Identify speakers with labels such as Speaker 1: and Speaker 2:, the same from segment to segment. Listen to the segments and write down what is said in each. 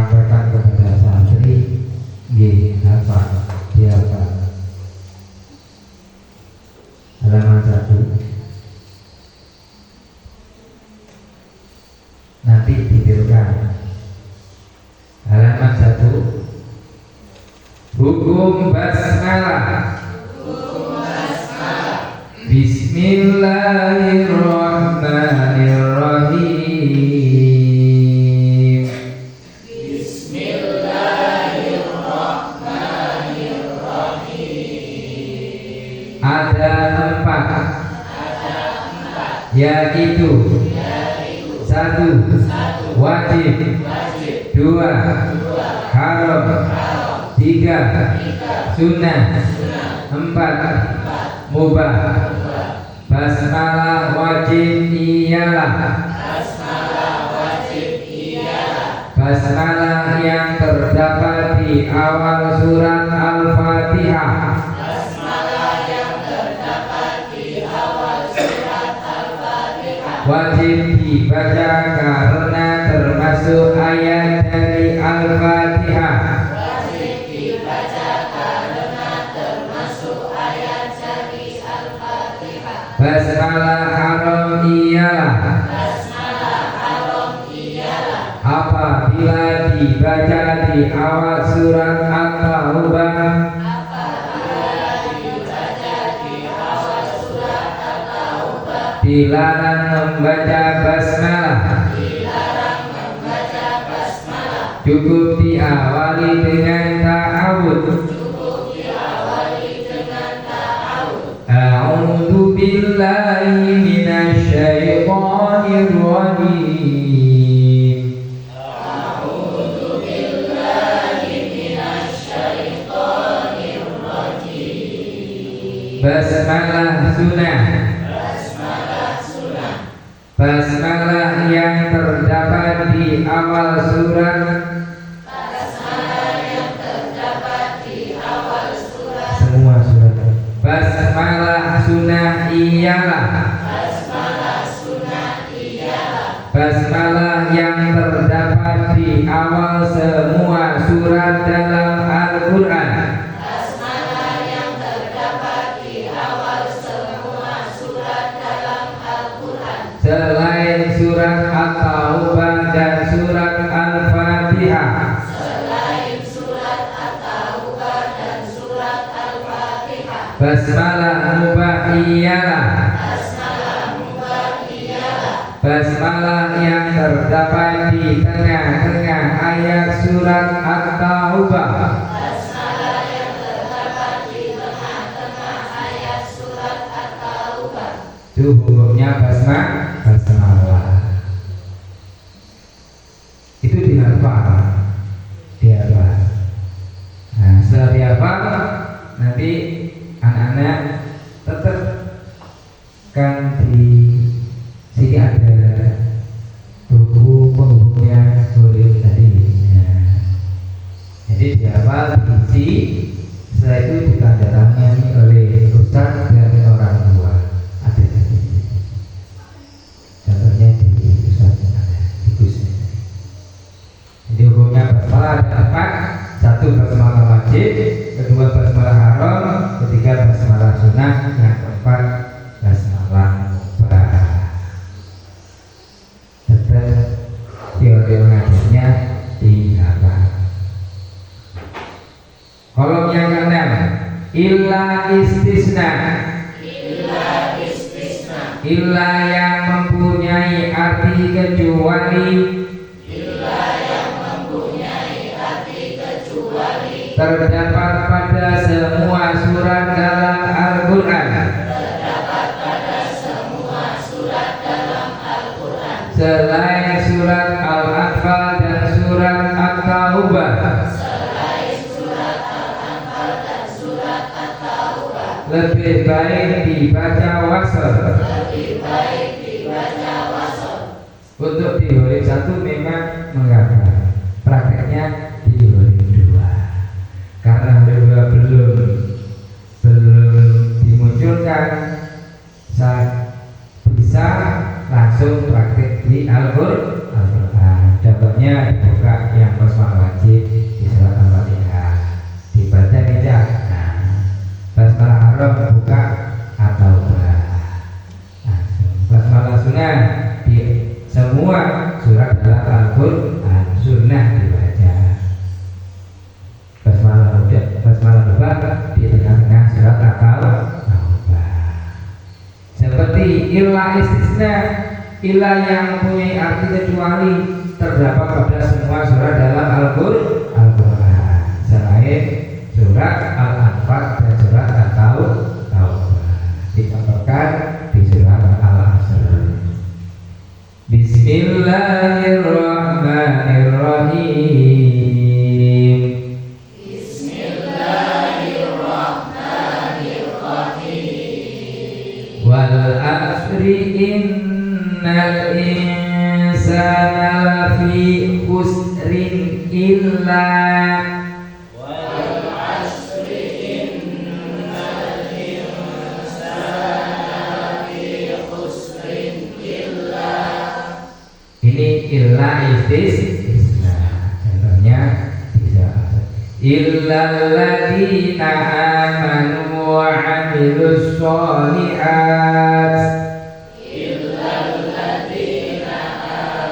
Speaker 1: sampaikan kepada santri nggih hafal dihafal halaman 1 nanti ditirukan halaman 1 hukum basmalah. Bismillahirrahmanirrahim. Bismillahirrahmanirrahim. Ada 4 yaitu 1 wajib, 2 haram, 3 sunnah, 4 mubah. Basmalah wajib ialah basmalah yang terdapat di awal surat Al-Fatihah. Wajib dibaca karena termasuk ayat dari Al-Fatihah. Basmalah haram ialah apabila dibaca di awal surat At-Taubah. Dilarang membaca basmalah. Cukup diawali dengan ta'awudz. A'udzu billahi minasy syaithanir rajim. A'udzu billahi minasy syaithanir rajim. Basmalah sunnah. Basmalah yang terdapat di awal surat. Semua surat. Basmalah sunnah ialah basmalah yang terdapat di awal semua surat dalam Al-Quran. Selain surat At-Taubah dan surat Al-Fatihah. Basmalah mubah ialah basmalah yang terdapat di tengah-tengah ayat surat At-Taubah. Itu hukumnya basmalah. Itu dihafal. Nah, setelah dihafal nanti anak-anak tetap kan di sini ada buku penghubungnya boleh tadi. Nah, jadi dihafal diisi, setelah itu ditandatangani oleh ustaz dan orang tua. Ada tadi. Contohnya di ustaz ada di Gus. Jadi hukumnya basmalah ada 4. 1 basmalah wajib, 2 basmalah haram, 3 basmalah sunnah, yang keempat basmalah mubah. Tetap teori mengajarnya dihafal. Kolom yang keenam, illa istisna. Illa yang mempunyai arti kecuali. Terdapat pada semua surat dalam Al-Quran. Selain surat Al-Anfal dan surat At-Taubah. Lebih baik dibaca wasl. Untuk di huruf 1 memang mengapa prakteknya di huruf 2. Karena belum dimunculkan, saat bisa langsung praktek di Al-Quran. Contohnya dibuka yang basmalah kecuali, illa istisna, illa yang mempunyai arti kecuali terdapat pada semua surat dalam Al-Quran selain surat Al-Anfal dan surat At-Taubah. Dicontohkan di surat Al-Asr. Bismillahirrahmanirrahim. Bismillahirrahmanirrahim. Wal asri innal insana lafi khusrin illa illa istisna. Contohnya bisa illal ladzina amanu wa 'amilus sholihat. Illal ladzina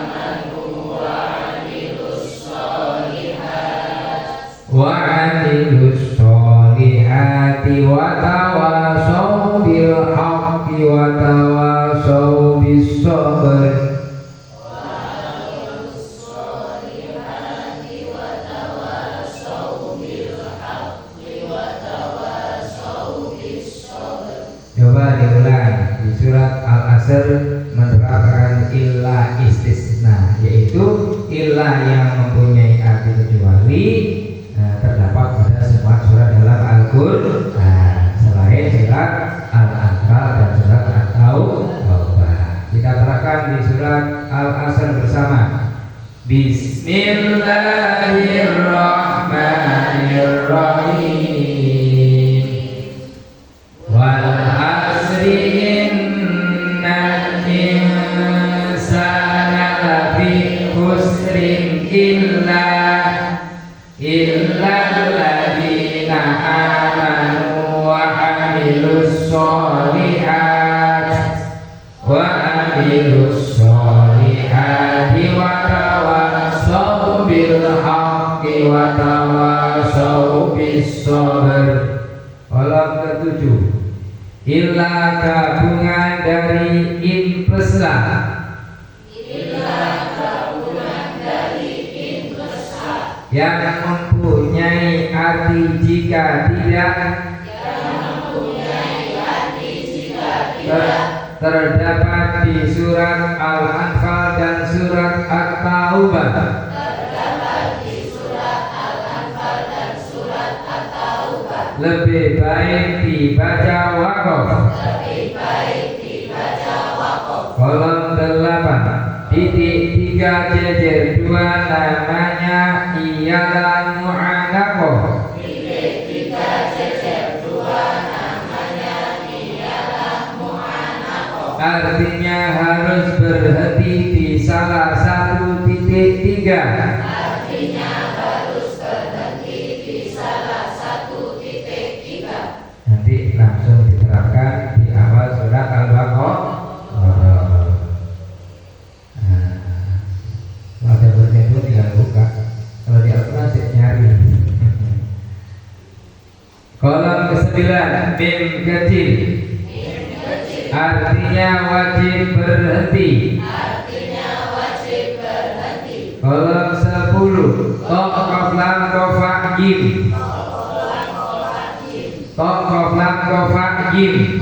Speaker 1: amanu wa 'amilus sholihat. Wa 'amilus sholihati wa tawasaw bil haqqi wa tawasaw bis sabr. Coba diulang di surat Al-Asr menerapkan ilah istisna, yaitu ilah yang mempunyai arti kecuali terdapat pada semua surat dalam Al-Quran selain surat Al-Anfal dan surat At-Taubah. Kita terapkan di surat Al-Asr bersama. Bismillahirrahmanirrahim. Wal asri innal insana lafi khusrin illa alladzina amanu wa 'amilus sholihat wa 'amilus sholihati wa tawasaw bil haqqi wa tawasaw bis sabr. Kolom ke-7 illa gabungan dari in plus la. Illa gabungan dari in plus la yang mempunyai arti jika tidak. Yang mempunyai arti jika tidak terdapat di surat Al-Anfal dan surat At-Taubah. Terdapat di surat Al-Anfal dan surat At-Taubah. Lebih baik dibaca waqaf. Lebih baik dibaca waqaf. Kolom 8 titik 3 jejer 2 namanya ialah mu'anaqah. Titik 3 jejer 2 namanya ialah mu'anaqah. Artinya harus berhenti di salah satu titik 3. Artinya harus berhenti di salah satu titik 3. Nanti langsung diterapkan di awal surat Al-Baqarah. Kalau ada berjadul tinggal buka. Kalau di Al-Quran saya nyari. Kolom ke-9 mim kecil. Artinya wajib berhenti. Artinya wajib berhenti. Kolom 10 tok qaf lam qafa jim. Tok qaf lam qafa jim.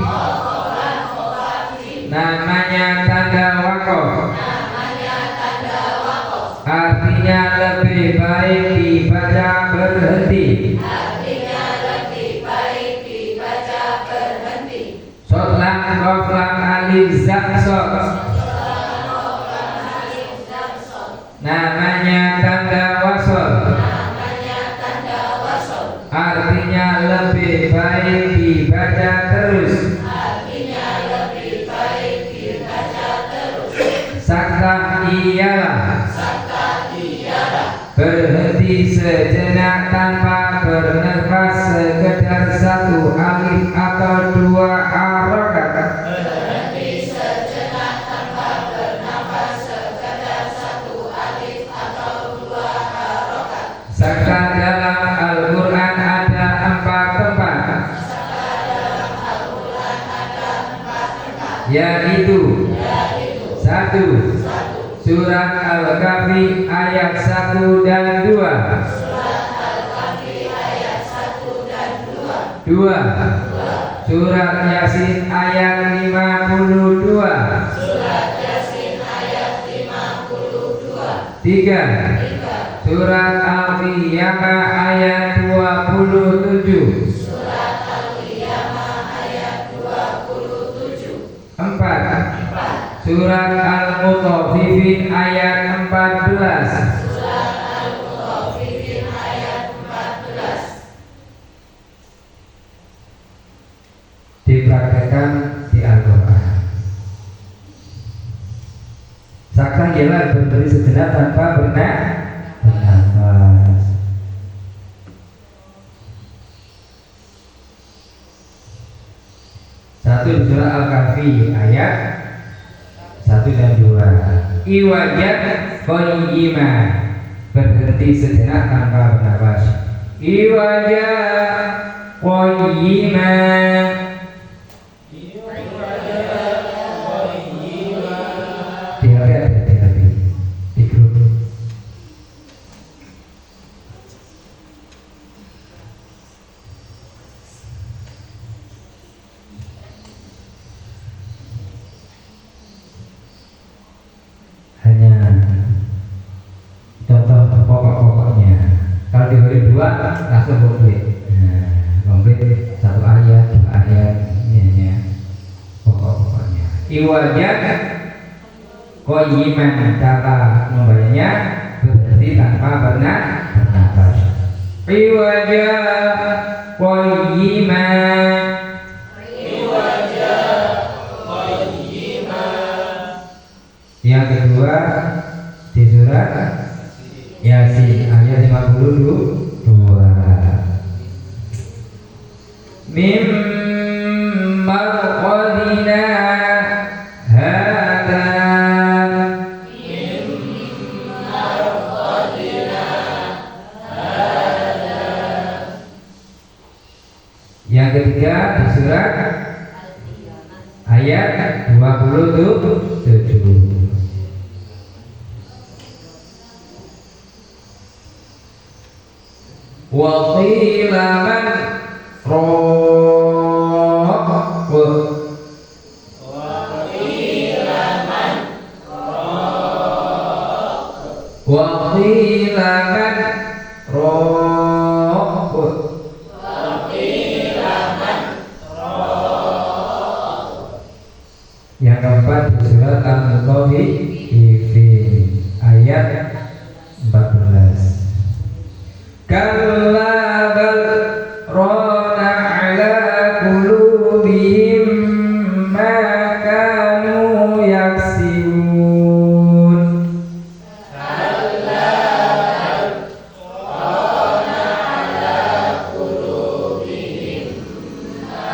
Speaker 1: Namanya tanda waqaf. Namanya tanda waqaf. Artinya lebih baik dibaca berhenti. Artinya lebih baik dibaca berhenti. Sot lam qaf lam alif zak sot. Namanya tanda wasol. Namanya tanda wasol. Artinya lebih baik dibaca terus. Artinya lebih baik dibaca terus. Sakta ialah. Sakta ialah. Berhenti sejenak tanpa bernafas sekedar satu alif atau dua harokat. Berhenti sejenak tanpa bernafas sekedar satu alif atau dua harokat. Sakta dalam Al-Quran ada 4 tempat. yaitu satu surat Al-Kahfi ayat 1 dan 2. Dua surat Yasin ayat 52. Tiga surat Al-Qiyamah ayat 27. Empat surat Al-Mutaffifin ayat 14. Dipraktekkan di Al-Quran. Sakta ialah berdiri sejenak tanpa bernafas. Satu di surah Al-Kahfi ayat 1 dan 2. Iwajat qayyimah, berhenti sejenak tanpa bernafas. Iwajat qayyimah, kalau di hari 2 langsung komplit. Komplit satu ayat, 2 ayat, ini hanya pokok-pokoknya. Iwajat qayyiman, cara membacanya berhenti tanpa bernafas. Iwajat qayyiman. Yang kedua di surat Yasin ayat 52. Mim marqadina hada. Yang ketiga di surat ayat 27. Wa qila man raq, wa qila man raq, yang keempat di surat Al-Mutaffifin ayat 14. Kalla bal rana ala qulubihim ma kanu yaksibun. Kalla bal rana ala qulubihim ma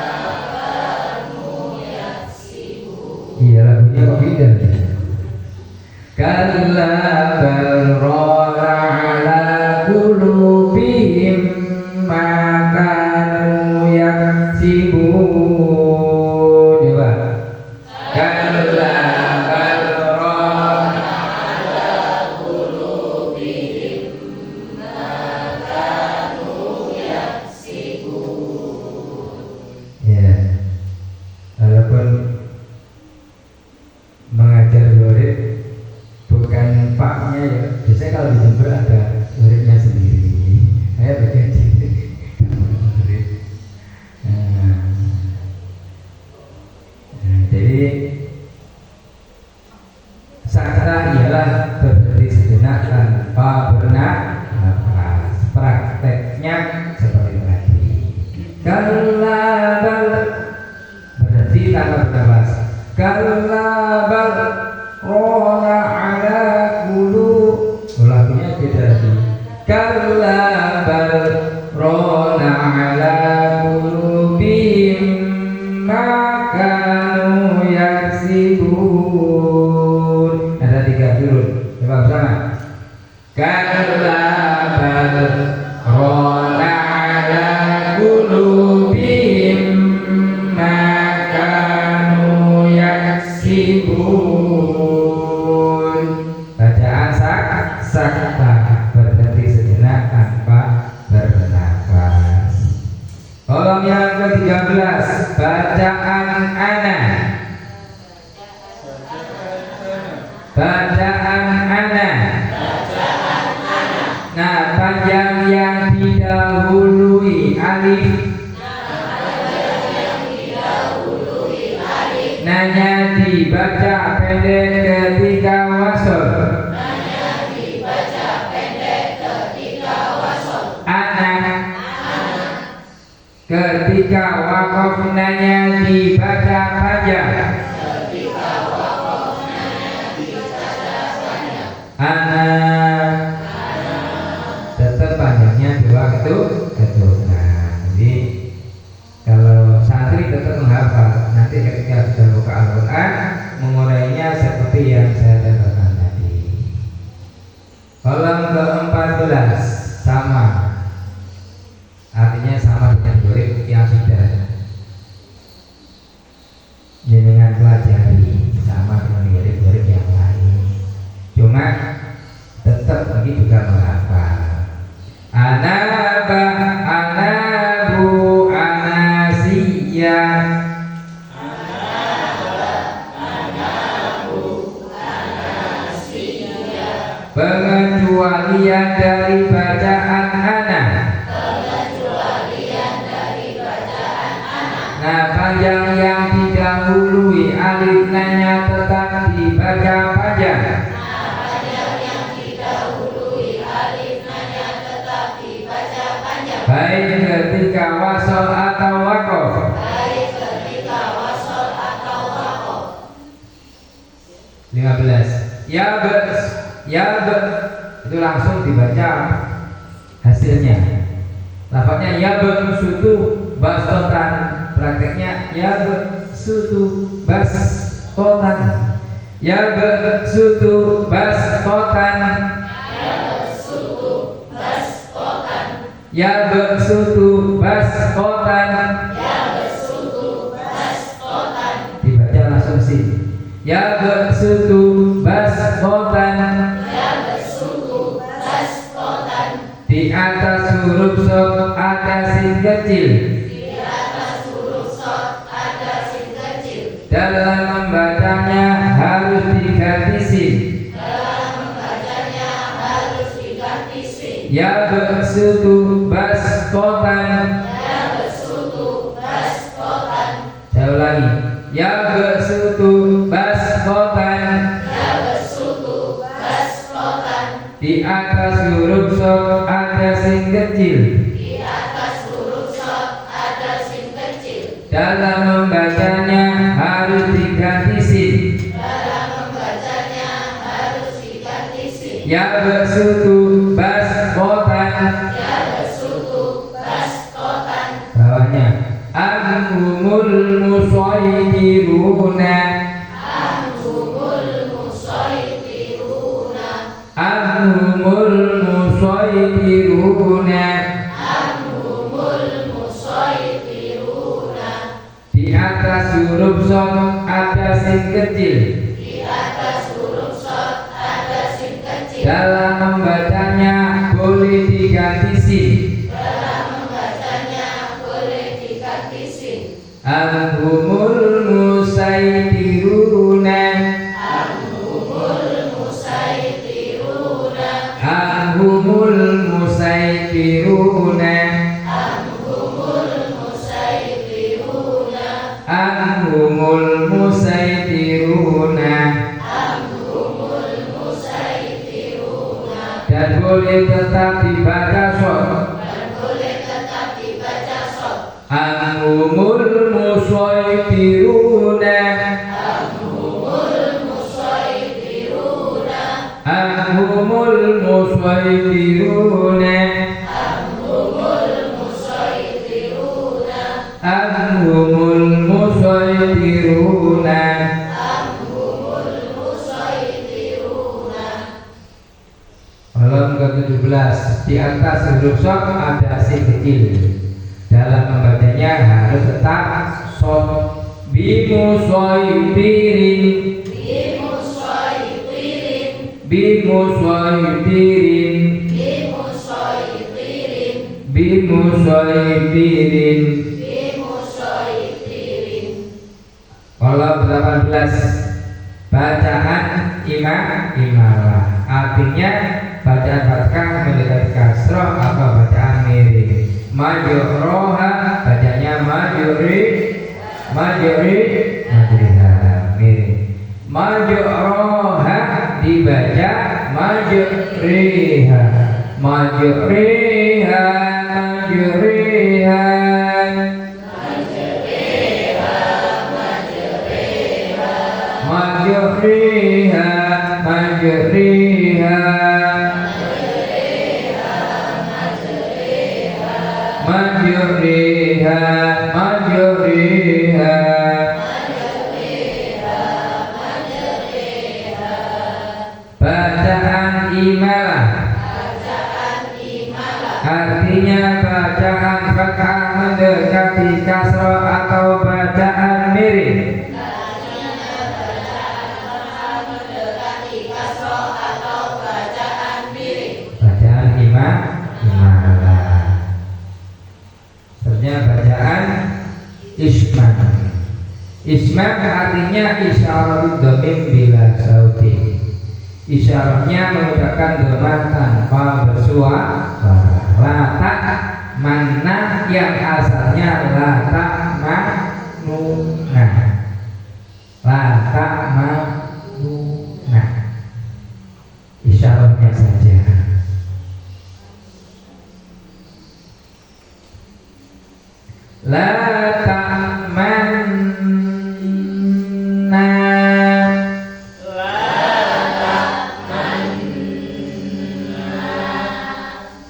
Speaker 1: kanu yaksibun. Iya, lagunya kok beda. Kalla bal rana ala qulubihim ma kanu yaksibun. Coba. Kalla bal rana ala qulubihim ma kanu yaksibun. Ya. Walaupun mengajar murid bukan paknya ya, biasanya kalau di Jember ada muridnya sendiri. Saya bagian sini murid. Jadi sakta ialah berhenti sejenak tanpa bernafas. Prakteknya seperti tadi. Kalla bal, berhenti tanpa bernafas. Kalla bal rana ala qulub, lagunya beda lagi. Kalla bal rana ala qulubihim ma kanu yaksibun. Ada 3 turun. Coba bersama. Kalla bal rana ala qulubihim ma kanu yaksibun. yang ke-13, bacaan ana. Bacaan ana. Nah, panjang yang didahului alif. Nanya dibaca pendek ketika wasol. Ketika wakof nanya dibaca panjang. Anak tetap panjangnya dua keturunan. Jadi kalau santri tetap menghafal, nanti ketika sudah buka Al-Quran mengurainya seperti yang saya katakan tadi. Kolom ke-14 sama. Artinya sama dengan murid yang sudah jenengan pelajari, sama dengan murid-murid yang lain. Cuma tetap lagi juga menghafal. Anaba, anabu, anasiya. Pengecualian dari bacaan anak. Nah, panjang yang didahului alif nanya tetap dibaca panjang. Baik ketika wasol atau wakof. 15. Ya itu langsung dibaca hasilnya. Lafadznya ya sutu bastotan. Prakteknya ya sutu bastotan. Ya sutu bastotan. Ya bersutu baskotan. Dibaca langsung sih. Ya bersutu baskotan. Di atas huruf shad ada sin kecil. Dalam membacanya harus diganti sin. Ya bersutu baskotan. Saya ulangi. Ya bersutu baskotan. Di atas huruf shad ada sin kecil. Dalam membacanya harus diganti sin. Ya bersutu baskotan. Bawahnya Anhumul musaytiruna. Anhumul musaytiruna. Di atas huruf shad ada sin kecil. Dalam membacanya boleh diganti sin. Anhumul musaytiruna. Anhumul musaytiruna. Anhumul musaytiruna. Dan boleh tetap dibaca shad. Anhumul musaytiruna. Anhumul musaytiruna. Anhumul musaytiruna. Kolom ke-17. Di atas huruf shad ada sin kecil. Dalam membacanya harus tetap shad. Bimusaytirin. Bimusaytirin. Bimusaytirin. 18 bacaan imalah, artinya bacaan fathah mendekati kasroh atau bacaan mirip. Majroha bacanya majriha mirip. Majroha dibaca majriha. Majriha bacaan imalah artinya bacaan fathah mendekati kasroh atau bacaan mirip. Bacaan imalah. Sebenarnya bacaan isman. Isman artinya isyarat dhamim bila sauti. Isyaratnya mengucapkan dhamma tanpa bersuara. Lata mana yang asalnya lata manuna. Lata manuna. Isyaratnya saja. Lata manna.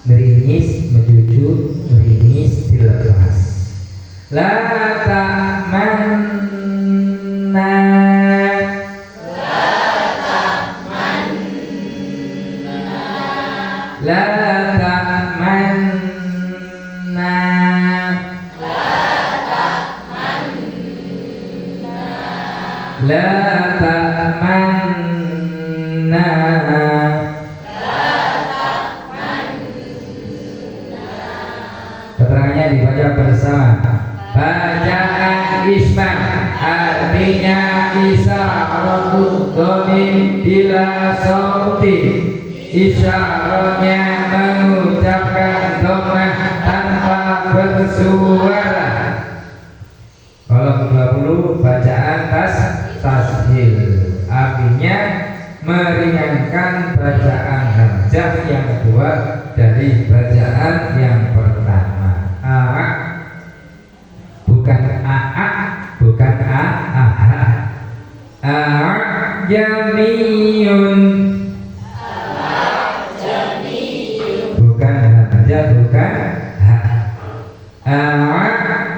Speaker 1: Meringis, menjujur, meringis dilepas. Lata manna. La ta'manna. La ta'manna. Keterangannya dibaca bersama. Bacaan isma artinya isyaratun dhamim bila sauti. Isyaratnya mengucapkan dhammah tanpa bersuara. Kolom 20 bacaan tashil artinya meringankan bacaan hamzah yang kedua dari bacaan yang pertama. Bukan jamiyun. Bukan hamzah, bukan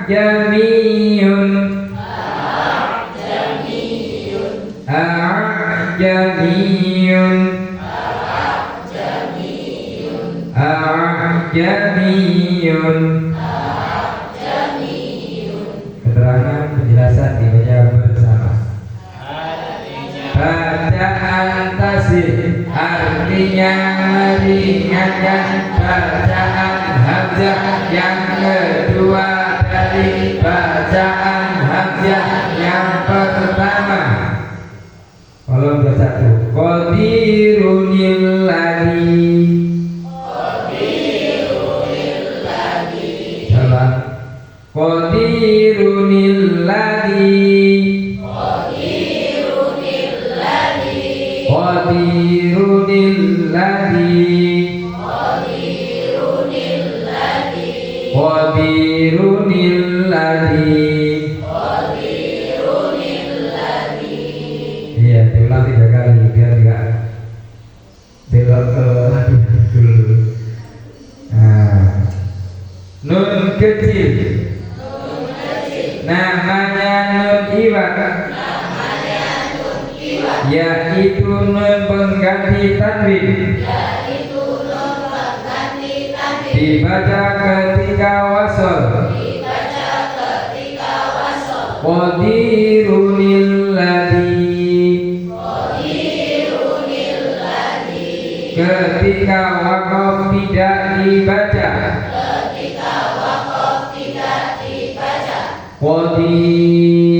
Speaker 1: jamiyun. Jamiyun. Keterangan penjelasan dibaca bersama. Bacaan tasih artinya meringankan bacaan hamzah yang kedua dari bacaan hamzah yang pertama. Kolom 21 qadirunilladzi. Salah. Qadirunilladzi. Iya, diulang 3 kali biar enggak belok lagi dulu. Nun kecil. Namanya nun iwak. Yaitu nun pengganti tanwin. Dibaca ketika wasol. Qadirunilladzi. Ketika waqaf tidak dibaca. Qadir.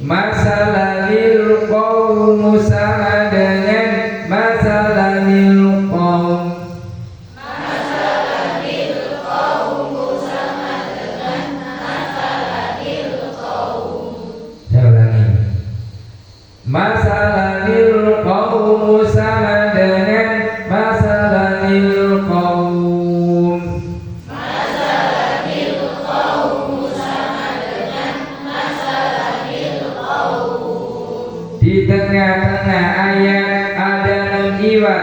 Speaker 1: Masalanil qawmu sama dengan masalanil qawm.
Speaker 2: Masalanil qawmu sama dengan masalanil qawm.
Speaker 1: Saya ulangi. Masalanil qawmu sama dengan masalanil qawm.
Speaker 2: Masalanil qawmu sama dengan masalanil qawm.
Speaker 1: Di tengah-tengah ayat ada nun iwat.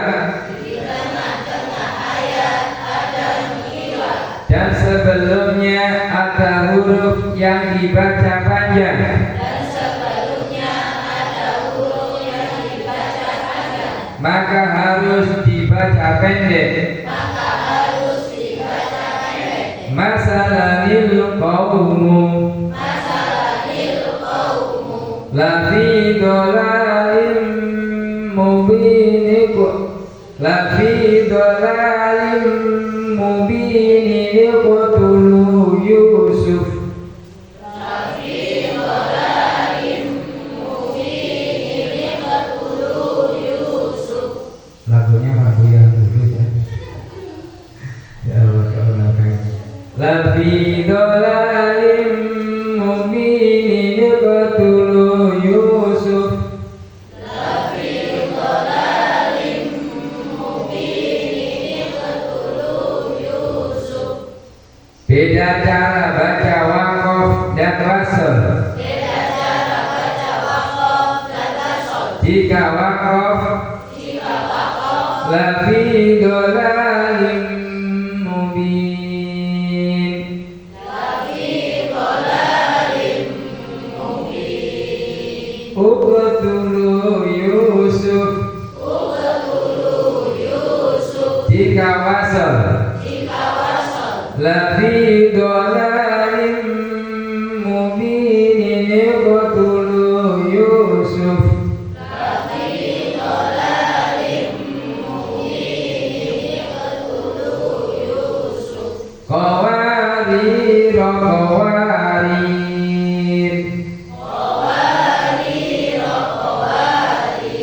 Speaker 2: Di tengah-tengah ayat ada nun iwat.
Speaker 1: Dan sebelumnya ada huruf yang dibaca panjang.
Speaker 2: Dan sebelumnya ada huruf yang dibaca panjang.
Speaker 1: Maka harus dibaca pendek.
Speaker 2: Maka harus dibaca pendek.
Speaker 1: Masalanil qawmu
Speaker 2: Masalanil qawmu.
Speaker 1: lafi dolalim mubin. Lafi dolalim mubin iqtulu Yusuf.
Speaker 2: Lafi dhalalim mubin iqtulu Yusuf.
Speaker 1: Lagunya lagu yang dulu ya. Ya Allah kalau kayak lafi dolalim mubin iqtulu Yusuf.
Speaker 2: Lafi dhalalim mubin iqtulu Yusuf.
Speaker 1: Beda cara baca waqaf dan wasl.
Speaker 2: Beda cara baca waqaf dan wasl.
Speaker 1: Jika waqaf
Speaker 2: Jika waqaf
Speaker 1: lafi dolalim mubin.
Speaker 2: lafi dhalalim mubin.
Speaker 1: Uqtulu Yusuf.
Speaker 2: Uqtulu Yusuf.
Speaker 1: Jika wasl
Speaker 2: Jika wasl
Speaker 1: lafi dolalim mubin uqtulu Yusuf.
Speaker 2: lafi dhalalim mubin iqtulu Yusuf.
Speaker 1: Qawarir qawarir.
Speaker 2: Qawarir qawarir.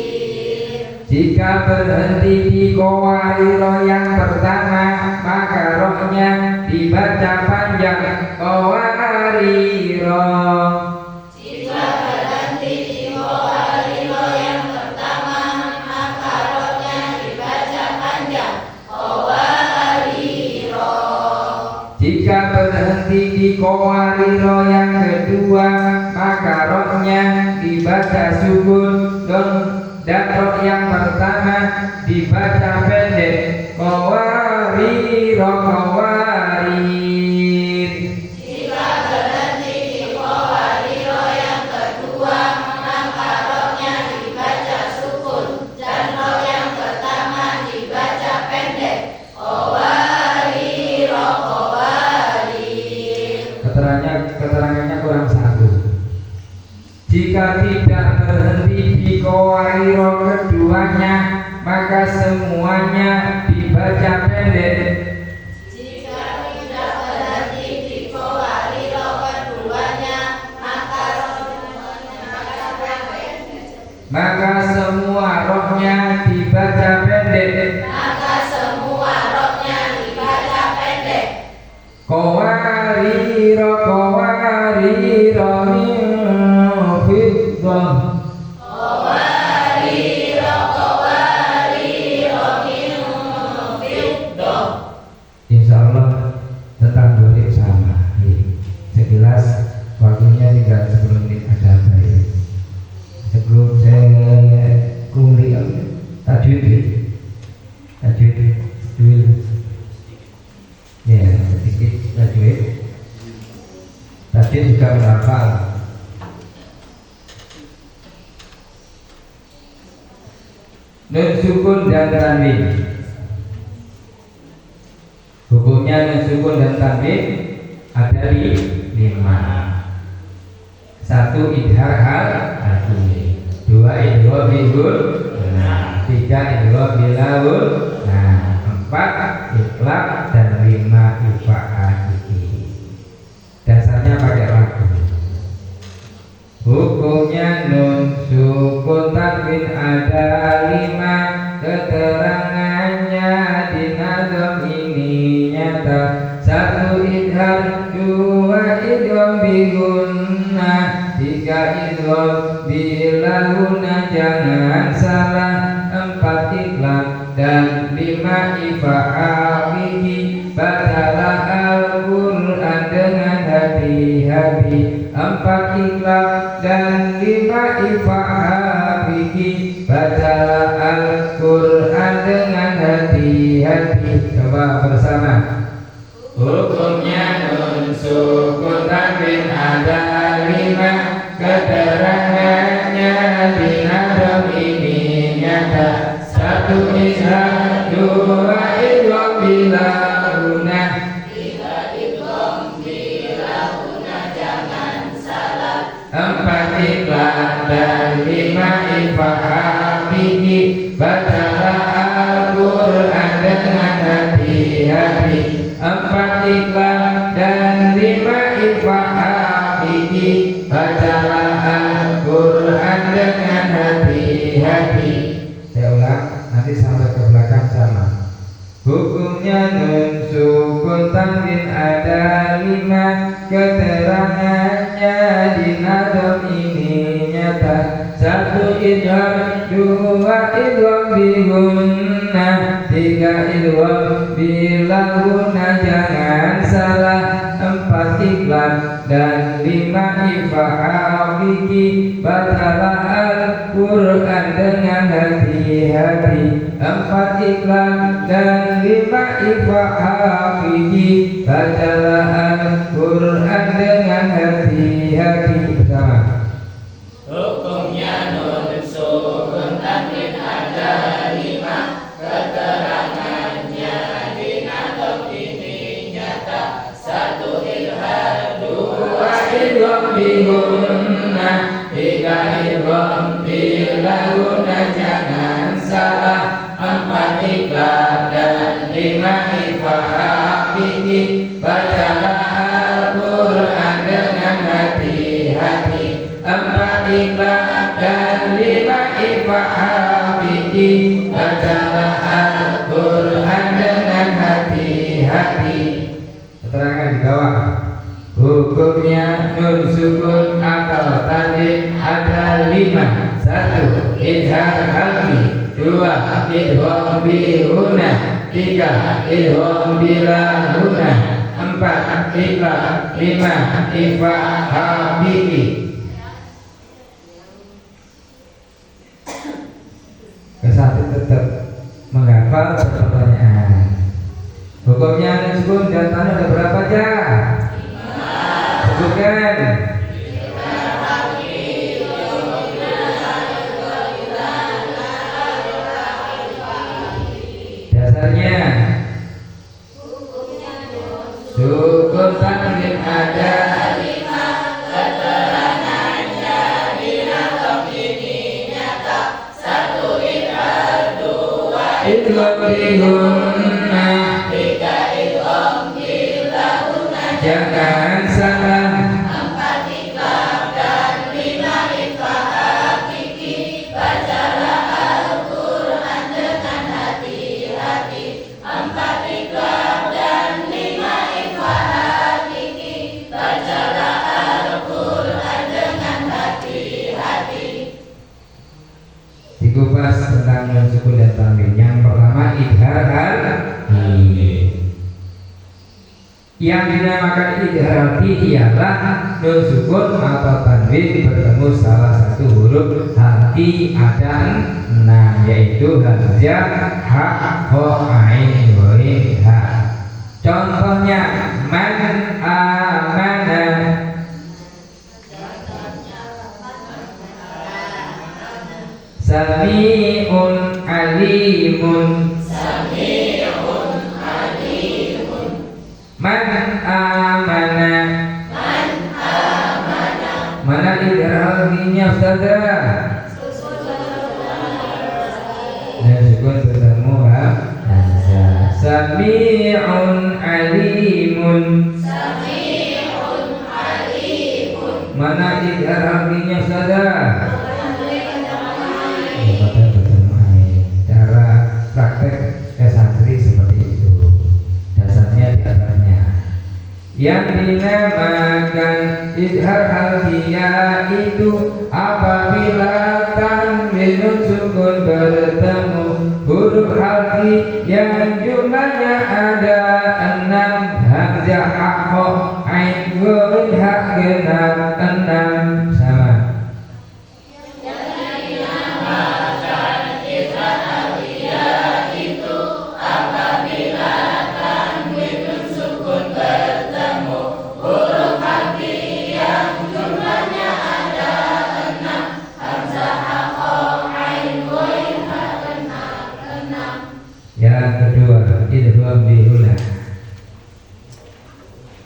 Speaker 1: Jika berhenti di qawarir yang pertama maka rohnya dibaca panjang qawarir.
Speaker 2: Jika berhenti di qawarir yang pertama maka rohnya dibaca panjang qawarir.
Speaker 1: Jika berhenti di qawarir yang kedua maka rohnya dibaca sukun dan roh yang pertama dibaca pendek qawarir qawarir.
Speaker 2: Jika berhenti di qawarir yang kedua maka rohnya dibaca sukun dan roh yang pertama dibaca pendek qawarir qawarir.
Speaker 1: Keterangannya kurang satu. Jika tidak berhenti di qawarir keduanya maka semuanya dibaca pendek.
Speaker 2: Jika tidak berhenti di qawarir keduanya maka
Speaker 1: Maka semua rohnya dibaca pendek.
Speaker 2: semua rohnya dibaca pendek.
Speaker 1: Qawarir qawarir min fiddah.
Speaker 2: Qawarir qawarir min fiddah.
Speaker 1: Insya Allah tentang dorib sama. Sekilas waktunya tinggal 10 menit ada baik. Sebelum saya kungli tajwid dulu. Ya, sedikit tajwid. Tadi juga berhafal. Nun sukun dan tanwin. Hukumnya nun sukun dan tanwin ada di 5. 1 idhar hal hati, 2 idgham bihul, 3 idgham bilahul, 4 itlaq, dan 5 ifa'ah. Dasarnya pakai lagu. Hukumnya Hukumnya nun sukun tanwin ada 5, keterangannya di nazam ini nyata. 1 idhar, 2 idgham bi gunnah, 3 idgham bila guna jangan salah, 4 ikhlas dan 5 ifa'afihi, bacalah Al-Quran dengan hati-hati. 4 ikhlas dan 5 ifa'afihi, bacalah Al-Quran dengan hati-hati. Coba bersama. Hukumnya nun sukun tanwin ada 5, keterangannya di nazam ini nyata. 1 izhar, 2 idgham bila guna,
Speaker 2: 3 idgham bila guna jangan salah,
Speaker 1: 4 ikhlas dan 5 ifa'afihi, bacalah Al-Quran dengan hati-hati. 4 ikhlas dan 5 ifa'afihi, bacalah Al-Quran dengan hati-hati. Saya ulang, nanti sampai ke belakang sama. Hukumnya nun sukun tanwin ada 5, keterangannya di nazam ini nyata. 1 idgham, 2 idgham bi gunnah, 3 idgham bila guna jangan salah, 4 ikhlas dan 5 ifa'afihi, bacalah Al-Quran dengan hati-hati. 4 ikhlas dan 5 ifa'afihi, bacalah Al-Quran dengan hati-hati. Bersama.
Speaker 2: hukumnya nun sukun tanwin ada 5, keterangannya di nazam ini nyata. 1 idhar,
Speaker 1: 2 idgham bi gunnah, 3 idgham bila guna jangan salah, 4 ikhlas dan 5 ifa'afihi, bacalah Al-Quran dengan hati-hati. 4 ikhlas dan 5 ifa'afihi, bacalah Al-Quran dengan hati-hati. Keterangan di bawah. Hukumnya nun sukun atau tanwin ada 5. 1 izhar halqi, 2 idgham bi gunnah, 3 idgham bila guna, 4 ikhlas, 5 ifa'afihi. Kesatu tetap menghafal pertanyaan. Hukumnya nun sukun dan tanwin ada berapa aja? Bukan. Dasarnya sukun tanwin ada
Speaker 2: 5, keterangannya di nazam ini nyata. 1 idhar, 2
Speaker 1: idgham bi gunnah,
Speaker 2: 3 idgham bila guna
Speaker 1: jangan salah,
Speaker 2: 4 ikhlas dan 5 ifa'afihi, bacalah Al-Quran dengan hati-hati. 4 ikhlas dan 5 ifa'afihi, bacalah Al-Quran dengan hati-hati.
Speaker 1: dikupas tentang nun sukun dan tanwin. Yang pertama idhar halqi. Yang dinamakan idhar halqi ialah nun sukun atau tanwin bertemu salah satu huruf halqi ada 6, yaitu hamzah, ha, kha, ain, ghain, ha. Contohnya man amana, sami'un alimun,
Speaker 2: Sami'un alimun,
Speaker 1: man amana.
Speaker 2: man amana,
Speaker 1: Mana idhar halqinya Ustazah? Dan sukun bertemu hamzah. Sami'un alimun.
Speaker 2: Sami'un alimun,
Speaker 1: Mana idhar halqinya Ustazah? yang dinamakan izhar alfiya itu apabila tanwin nun sukun bertemu huruf alfi yang jumlahnya ada 6 hamzah ha ain ghain ha genap 6 sama. Yang kedua, idgham bihuna.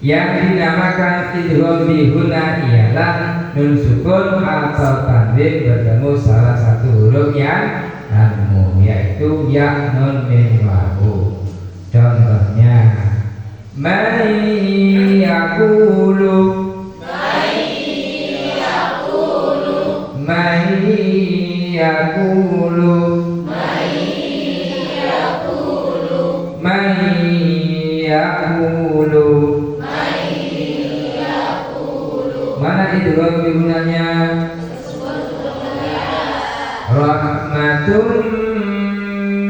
Speaker 1: Yang dinamakan idgham bihuna ialah nun sukun atau tanwin bertemu salah satu huruf yang nemu, yaitu ya, nun, mim, wawu. Contohnya, man yaqulu, man yaqulu, mana idgham bihunanya? Rahmatun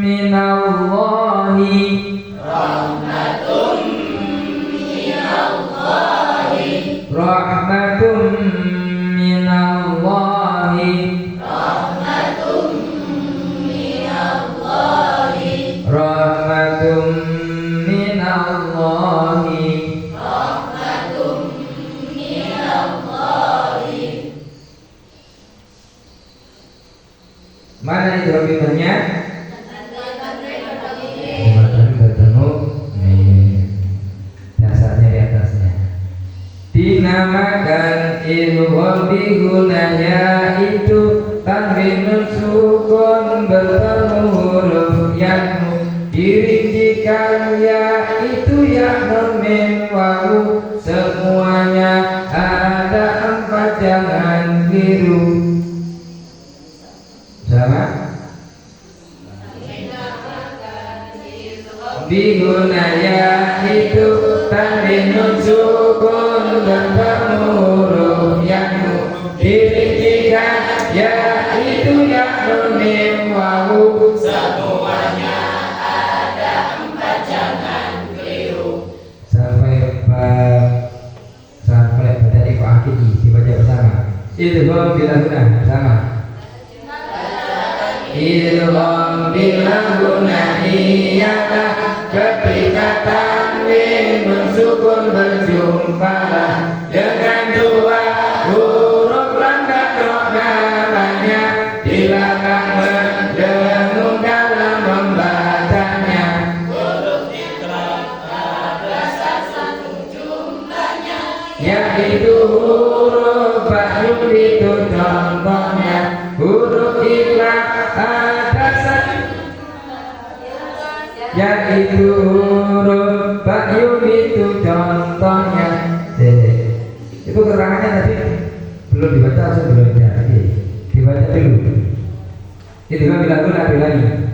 Speaker 1: minallahi, rahmatun minallahi, rahmatun minallahi, rahmatun minallahi, rahmatun minallahi, rahmatun minallahi. Mana itu bihunanya? Matanya bertemu dasarnya di atasnya. Dinamakan idgham bihunanya itu tanwin nun sukun bertemu huruf yang dirincikan ya itu ya, nun, mim, wawu, semuanya ada 4, jangan keliru. Sama? Bihunaya itu tanwin nun sukun bertemu huruf yang dirincikan ya itu ya, nun, mim, wawu, semuanya ada 4, jangan keliru. Sampai pada ikhwa akidi dibaca bersama. Idgham bilahuna sama. Idgham bilahuna ialah ketika tanwin nun sukun berjumpa dengan dua huruf langkah roh namanya dilarang mendengung dalam membacanya. Huruf iqra ada satu jumlahnya, yaitu huruf ba'yun itu contohnya. Huruf iqra ada satu, yaitu huruf ba'yun itu contohnya. Itu keterangannya tadi belum dibaca atau belum jadi? Dibaca dulu. Itu kan bilahuna lagi.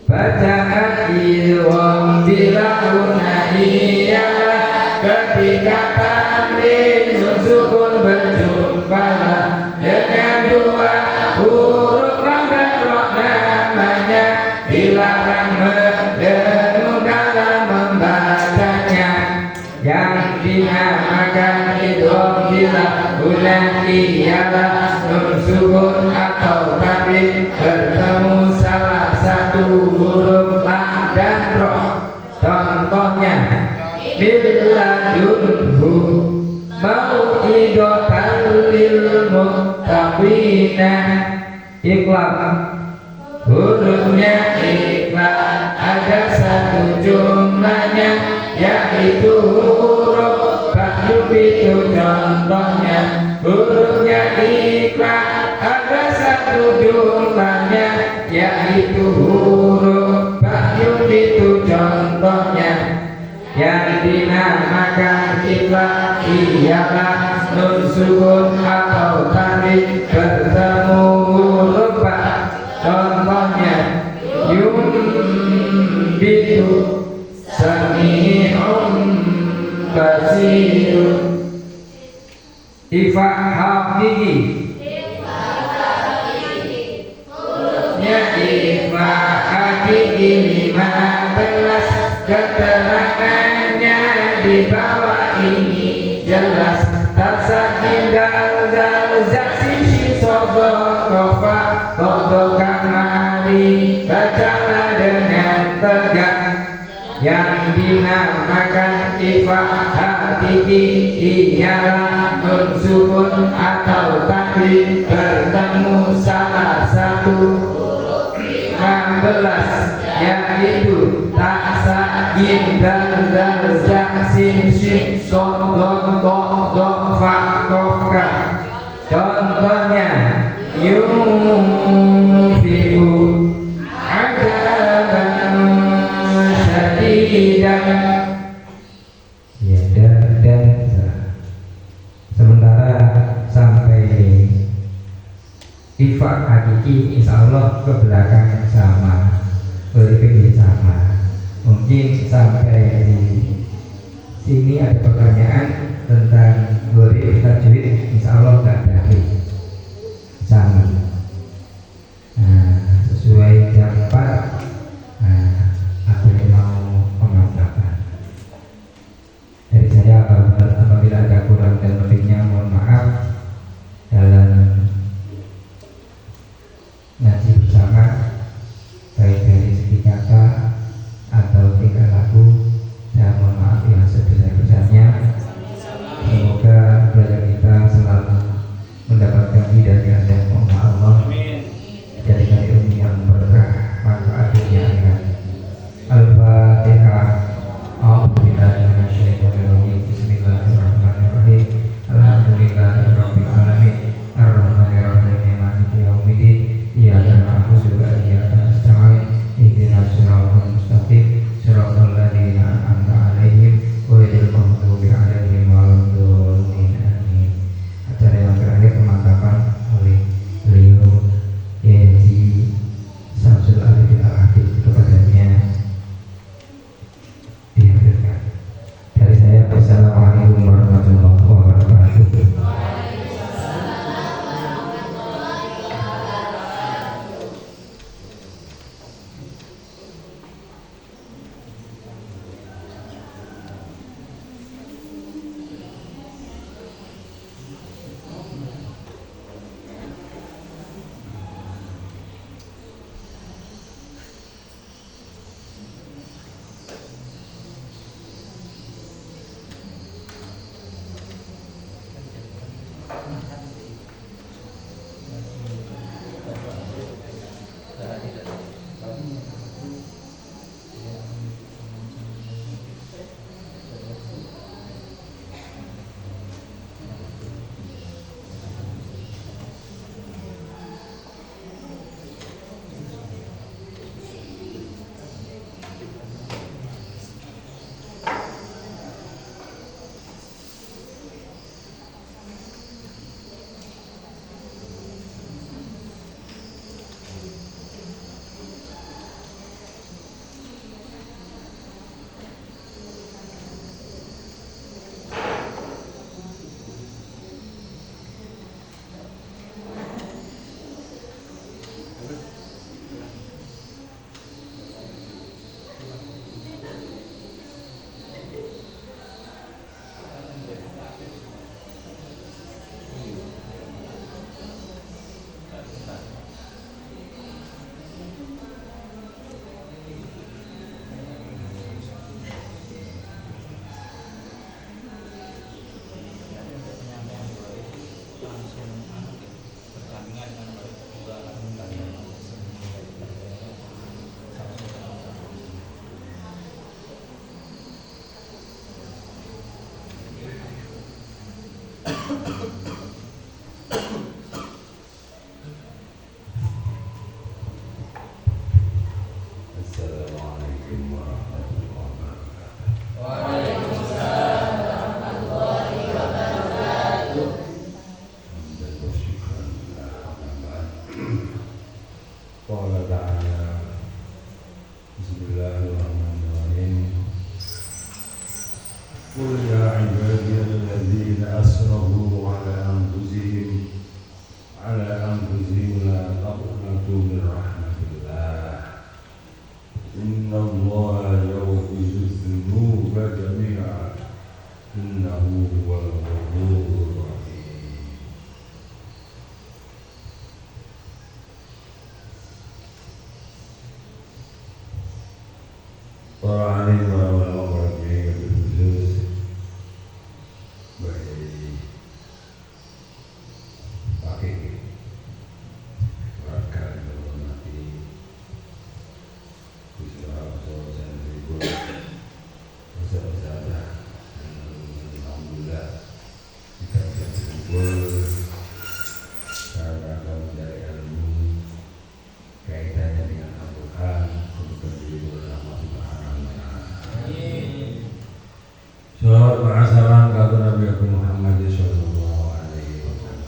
Speaker 1: Bacaan idgham bilahuna ialah ketika tanwin nun sukun berjumpa dengan dua huruf langkah roh namanya dilarang mendengung dalam membacanya. Yang dinamakan idgham bilahuna ialah nun sukun atau tanwin bertemu salah satu huruf lam dan roh. Contohnya, billadunhu mau'idatan lil muttaqina. Iqlab, hurufnya iqlab ada satu jumlahnya, yaitu huruf ba'yun itu contohnya. Hurufnya iqlab ada satu jumlahnya, yaitu huruf ba'yun itu contohnya. Yang dinamakan iqlab ialah nun sukun atau tanwin bertemu huruf ba. Contohnya, yumbitu sami'un Kodokan mari bacalah dengan tegak yang dinamakan ifah hakiki ialah nun sukun atau takdir bertemu salah satu 16 yaitu taksa yin dan sin sin son don do fa koka. Contohnya yunfiku adaban syadidan ya dan sementara sampai ifak hakiki insya Allah ke belakang sama berikutnya sama. Mungkin sampai di sini ada pertanyaan tentang gori tajwid insya Allah nggak ada sama. Sesuai jam 4 aku mau pemaparan dari saya. Apabila ada kurang dan lebihnya mohon maaf. Dalam ngaji bersama baik dari segi kata atau tingkah laku, saya mohon maaf yang sebesar-besarnya. Semoga belajar kita selalu mendapatkan hidayah dan rahmat Allah, jadikan ilmu yang berkah, manfaat dunia akhirat. Al-Fatihah. A'udzubillahi minasyaitonir rajim. Bismillahirrahmanirrahim. Alhamdulillahirabbil alamin. Arrahmanirrahim. Maliki yaumiddin. Iyyaka na'budu wa iyyaka nasta'in. Ihdinas siratal mustaqim. Siratal ladzina an'amta 'alaihim ghairil maghdubi 'alaihim waladdallin. Amin. Acara yang terakhir pemantapan oleh beliau Yai Samsul Arifin Al-Habib, kepadanya dihadirkan. Dari saya, wassalamualaikum warahmatullahi wabarakatuh.
Speaker 3: para alim, para ulama, para kiai, khusus baik pakai warga yang hormati Gusti Allah dan Ibu Ustazah, alhamdulillah kita bisa berkumpul karena mencari ilmu kaitannya dengan Al-Quran untuk diri bersama Subhanahu wa ta'ala. Salawat wa salam kepada Nabi Muhammad sallallahu alaihi wasallam.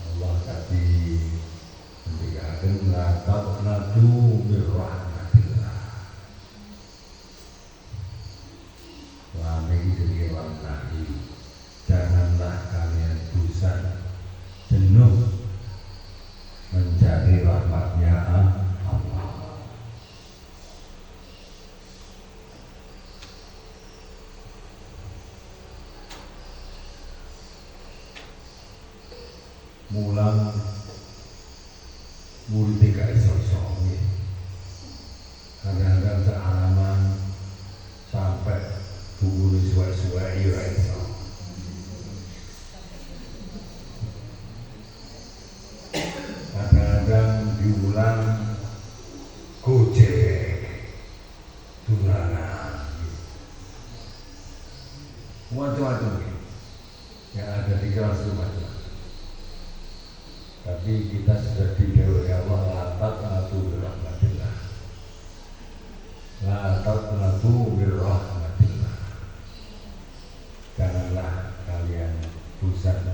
Speaker 3: Allah tadi menjadikan natu birrahmatillah. Selama ini jadi orang nabi, janganlah kalian bosan jenuh mencari rahmatnya Allah. Mulang murid gak iso-iso kadang-kadang sealaman sampai buku suai-suai ya iso. Kadang-kadang diulang gojek dolanan macam-macam yang ada di kelas rumah. Tapi kita sudah diberi Allah latat natu birrahmatillah, latat natu birrahmatillah. Janganlah kalian bosan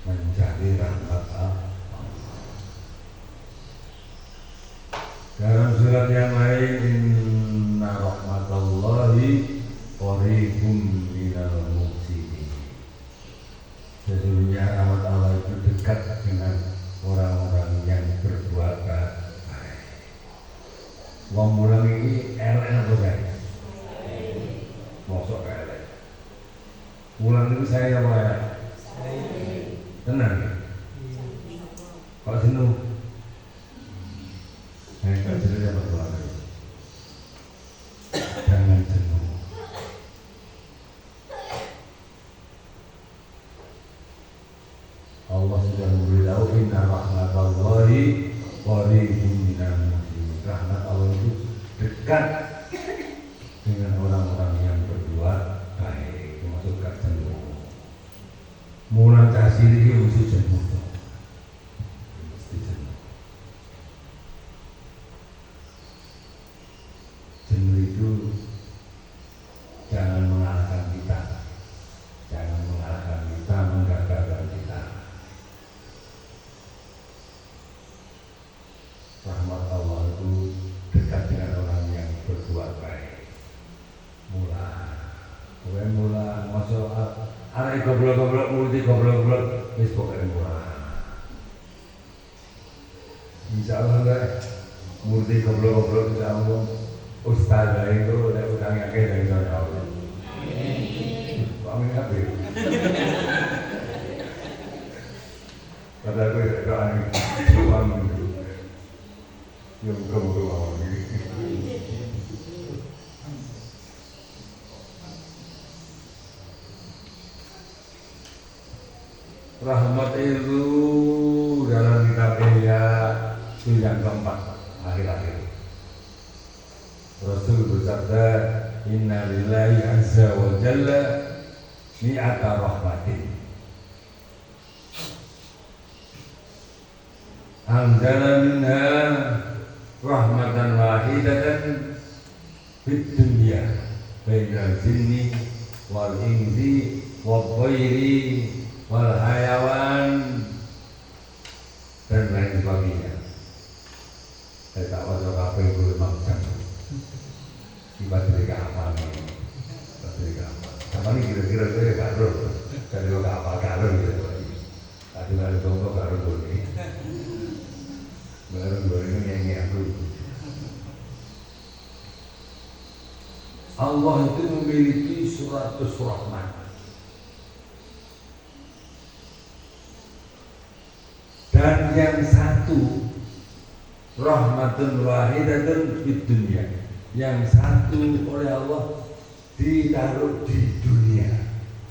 Speaker 3: mencari rahmat Allah. Dalam surat yang lain, inna rahmatallahi qaribun minal muhsinin. Sesungguhnya rahmat Allah itu dekat dengan orang-orang yang berbuat baik. Wong mulang ini elek apa guys? Mosok elek. Mulang itu saya apa elek? Tenang. Kok jenuh? Kok jenuh ya berbuat baik. Jangan jenuh. Allah sudah memberitahu inna rahmatallahi qaribun minal muhsinin. Rahmat Allah itu dekat dengan orang-orang yang berbuat baik, termasuk gak jenuh. Mulan kasih ini mesti jenuh. Mesti jenuh. Jenuh itu jangan mengalahkan kita. Jangan mengalahkan kita, menggagalkan kita. Rahmat Allah itu dekat dengan orang yang berbuat baik. Mula, masuk anak goblok-goblok, multi goblok-goblok, wis pokoknya mula. Insya Allah enggak, multi goblok-goblok, insya Allah ustazah itu udah utangnya kayak dari Allah. Amin apa ya? Kata aku ya doa ini, amin dulu. Ya buka-buka awal ini. Rahmat itu dalam kitab Ihya itu yang keempat, akhir-akhir. Rasul bersabda, inna lillahi azza wa jalla mi'ata rahmatin anzala minha rahmatan wahidatan fid dunya bainal jinni wal insi wal thairi wal hayawan dan lain sebagainya. Saya tak wajar apa yang boleh macam tiba-tiba apa nih, tiba-tiba apa nih kira-kira saya garut, dari apa garut gitu. Tadi ada contoh garut ini, garut ini nyanyi aku. Allah itu memiliki 100 rahmat. Dan yang satu rahmatun wahidatun fid dunya, yang satu oleh Allah ditaruh di dunia.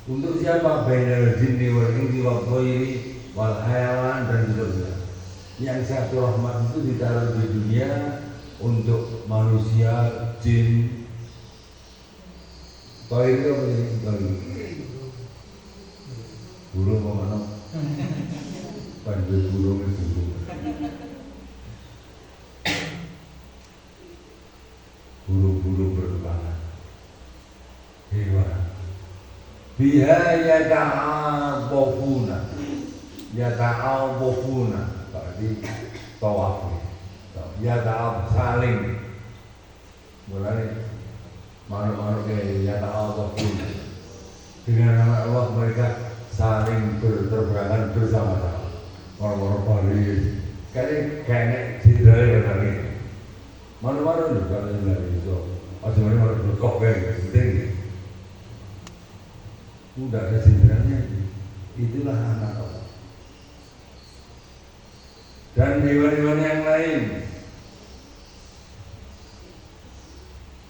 Speaker 3: Untuk siapa? Bainal jinni wal insi wal thairi wal hayawan dan seterusnya. Yang satu rahmat itu ditaruh di dunia untuk manusia, jin, thairi itu apa sih? Burung apa mana? Pandu burung itu. Burung-burung berterbangan, hewan. Biha yata'awafuna, berarti tawaf. Yata'awaf saling, mulai makhluk-makhluk yata'awafuna. Dengan nama Allah mereka saling berterbangan bersama-sama. Orang-orang Paris, kayaknya cedera lagi. Mana-mana nih kalau lagi itu, sebenarnya malah berkok kayak penting. Udah ada cederanya, itulah anak Allah. Dan hewan-hewan yang lain,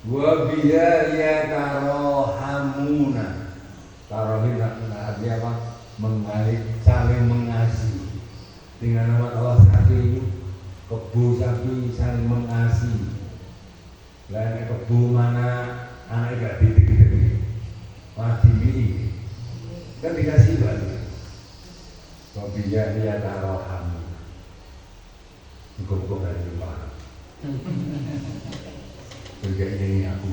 Speaker 3: wa biya yatarohamuna. Tarohin artinya apa? Saling mengasihi. Dengan nama Allah sapi, kebo sapi saling mengasihi. Lain kebo mana anak gak titik-titik, wajib kan dikasih balik. Wabiya yatarohamuna. Kebo dari mana? Bergaya ini aku.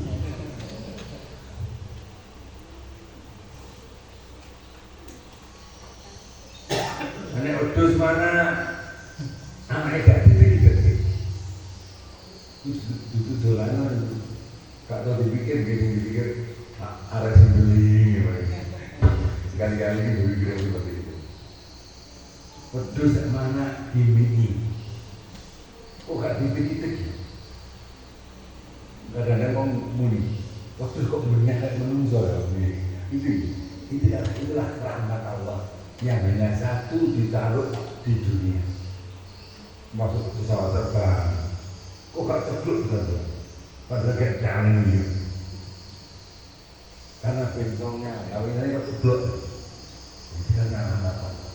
Speaker 3: Anak udus mana anak gak titik-titik. Itu dolanan. Gak tau dipikir arah sembeli sekali-kali berpikir seperti itu. Udus mana dimini. Kok gak titik-titik? Kadang-kadang orang muni, waktu kok menyakit menungso ya, itulah rahmat Allah yang hanya satu ditaruh di dunia. Masuk pesawat terbang, kok gak ceplok gitu? Padahal kayak jalan gitu. Karena bentongnya, kawinannya kok ceplok. Itu karena rahmat Allah.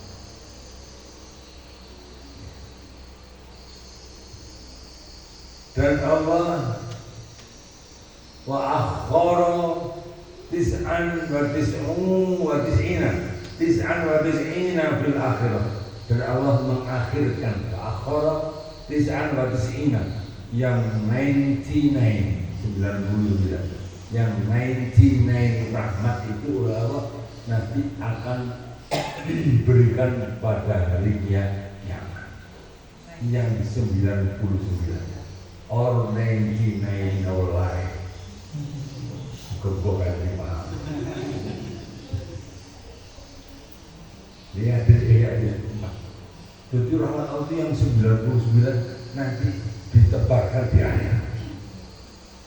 Speaker 3: Dan Allah wa akhara tis'an wa tis'ina fil akhirah. Dan Allah mengakhirkan akhara tis'an wa tis'ina yang 99 yang 99 rahmat itu oleh Allah nanti akan diberikan pada hari kiamat yang 99 or 99 our life. Kebukaan lima. Lihat dia. Jadi rahmat Allah yang 99 nanti ditebarkan di akhirat.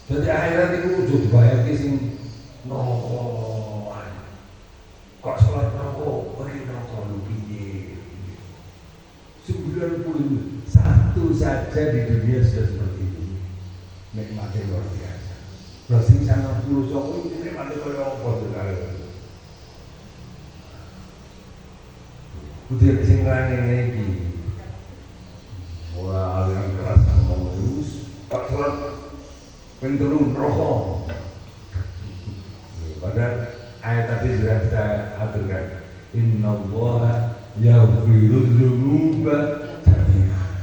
Speaker 3: Jadi akhirat itu udah dibayar sing neraka. Kok sholat neraka, pergi neraka lu piye? 91 saja di dunia sudah seperti itu. Nikmatnya luar biasa. Berarti sangat puluh soko ini nikmatnya kaya apa sekali. Udah sing rane iki. Ora aliran keras ngomong terus. Pak sholat penturun rokok. Padahal ayat tadi sudah kita aturkan. Inna Allaha yaghfiru dzunuba jami'an.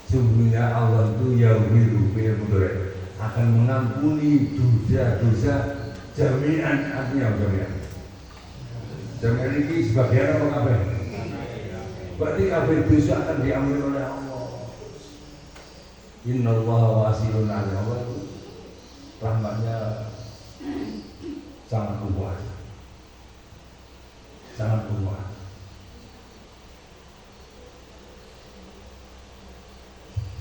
Speaker 3: Sungguhnya Allah itu yaghfiru akan mengampuni dosa-dosa jami'an. Artinya jami'an. Jami'an ini sebagian apa kabeh? Berarti kabeh dosa akan diampuni oleh Allah. Inna Allah wasi'un alim. Allah itu rahmatnya sangat luas. Sangat luas.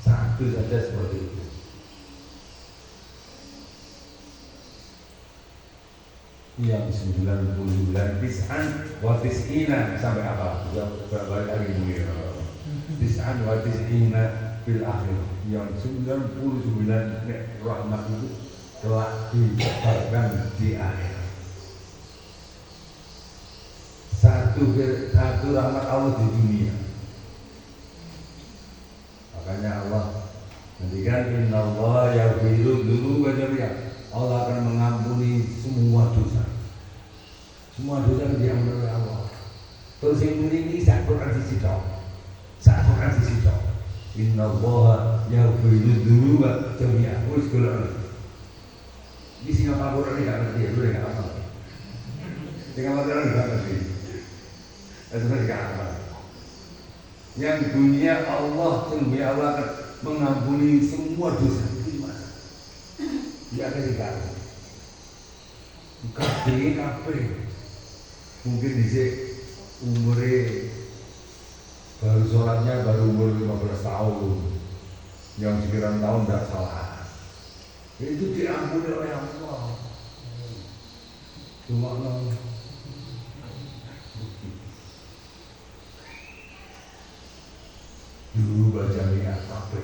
Speaker 3: Satu saja seperti itu. Yang 99 tis'an wa tis'ina sampai apa? Sudah berapa kali mungkin tis'an wa tis'ina fil akhirah, yang 99 rahmat itu telah disebarkan di akhirat. Satu rahmat Allah di dunia. Makanya Allah mendikan innallaha yaghfiru dzunuba jami'an. Allah akan mengampuni semua dosa. Semua dosa diampuni oleh Allah. Terus yang ini sak Quran sisi tok. Sak Quran sisi tok. Innallaha yaghfiru dzunuba jami'an. Wis golek. Di Singapura ini gak ngerti ya, lu gak apa. Singapura ini gak ngerti. Itu gak apa. Yang dunia Allah, dunia Allah akan mengampuni semua dosa. Ya kan tidak. Kafe. Mungkin di umurnya baru sholatnya baru umur 15 tahun. Yang sekian tahun tidak salah. Itu diampuni oleh Allah. Cuma dulu baca minyak apa?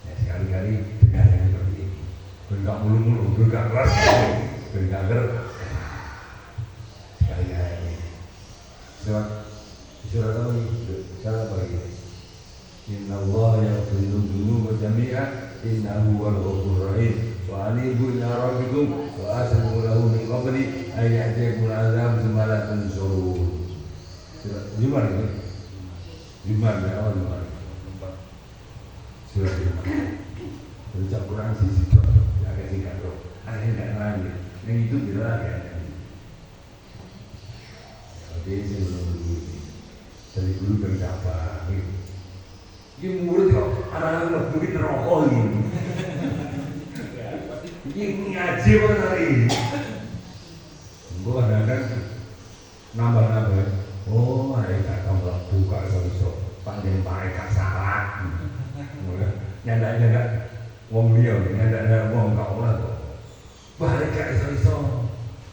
Speaker 3: Ya sekali-kali dengar yang seperti ini. Bergak mulu-mulu, bergak keras, bergak keras. Sekali-kali. Surat apa ini? Surat apa ini? Inna Allah yaghfiru dzunuba jami'an innahu huwal ghafurur rahim wa anibu ila rabbikum wa aslimu lahu min qabli an ya'tiyakumul 'adzab tsumma la tunsurun. Jumat itu? Jumat ya, awal Jumat. Surat Jumat. Baca Quran sisi tok, agak singkat tok. Ada enggak lagi? Yang itu tidak ada. Oke, saya menunggu dari guru berkata, ini murid kok anak-anak murid rokok ini. Ini ngaji apa hari ini? Gue kadang-kadang nambah-nambah. Oh, mereka tambah buka so-so. Panjang mereka salah. Nyandak-nyandak wong liya, nyandak-nyandak wong gak ora kok. Mereka so-so.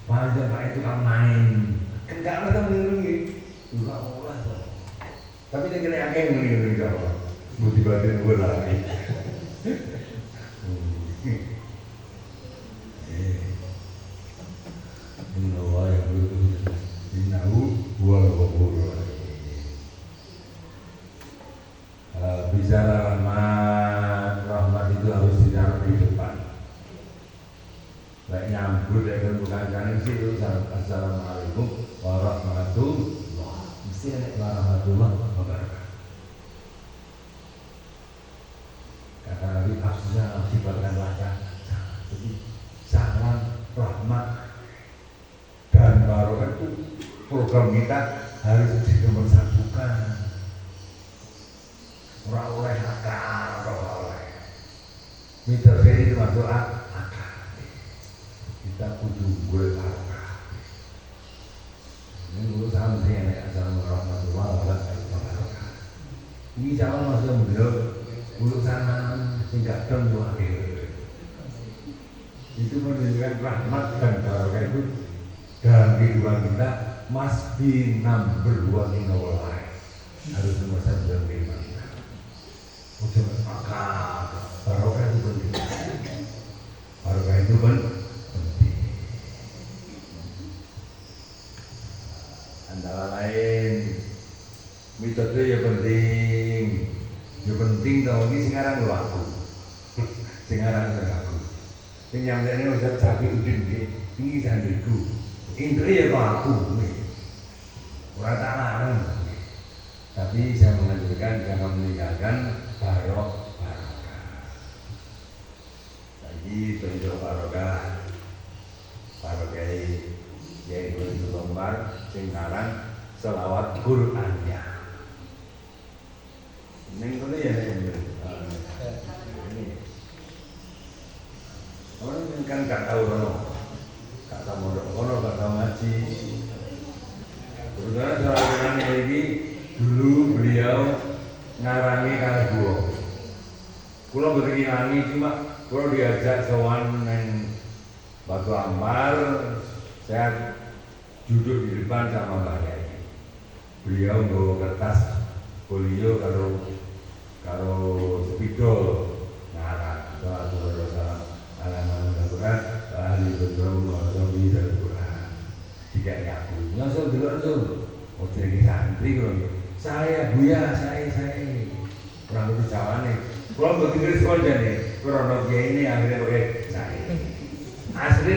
Speaker 3: Panjang Pak itu kan main. Kan gak ada menurungi. Enggak ora kok. Tapi dia kena akeh menurungi kok. Budi batin gue lagi. Innallaha yaghfiru innahu huwal ghafurur rahim. Bicara rahmat itu harus ditaruh di depan. Baik nyambut dengan bukan itu assalamualaikum warahmatullah. Mesti ada warahmatullah wabarakatuh. Kata Nabi afsah sifatkan laka. Jadi salam rahmat dan barokah itu program kita harus dinomorsadukan. Ora oleh akal, ora oleh. Mitos ini termasuk akal. Kita kudu golek akal. Ini urusan sing assalamualaikum warahmatullahi wabarakatuh. Ini jangan masuk beliau urusan tingkat kedua itu menunjukkan rahmat dan barokah itu dalam kehidupan kita mesti number one in our life, harus nomor satu dalam kehidupan kita. Udah akal barokah itu penting, barokah itu penting. Antara lain metode ya penting. Yang penting tau ini sekarang lo aku, sekarang aku. Yang ini udah cabai udin ini sandriku. Itu ya lo aku nih. Orang tanah. Tapi saya menganjurkan jangan meninggalkan barokah. Lagi bentuk barokah, barokah yaitu itu lembar singkaran selawat Qurannya. Neng kau ya ini. Orang kan tak tahu tak tahu modal, tak tahu ngaji. Kebetulan seorang ini dulu beliau ngarangi kalih kula. Kula mboten ngilangi cuma kula diajak sowan neng Batu Ampar, saya duduk di depan sama Mbak Yai. Beliau bawa kertas polio karo spidol ngarang salatu wasalam ala Al-Quran ahli betul wasabi dan Quran tidak ngaku langsung dulu langsung mau jadi santri kalau saya buya saya kurang lebih jawane kalau begitu respon jadi kurang lebih ini akhirnya pakai saya asli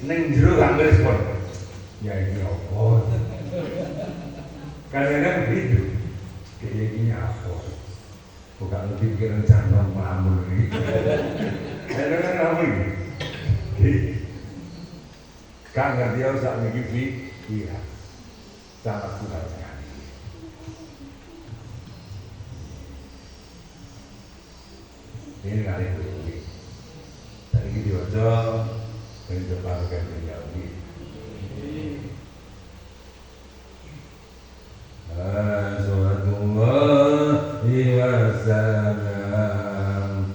Speaker 3: neng jero gak respon ya ini apa kadang-kadang begitu kayak gini apa bukan lebih pikiran jantung melamun ini kadang-kadang apa ini kan ngerti ya usah mikir iya sangat suka sekali ini kali ini tadi kita baca menjelaskan menjauhi Assalamualaikum wassalam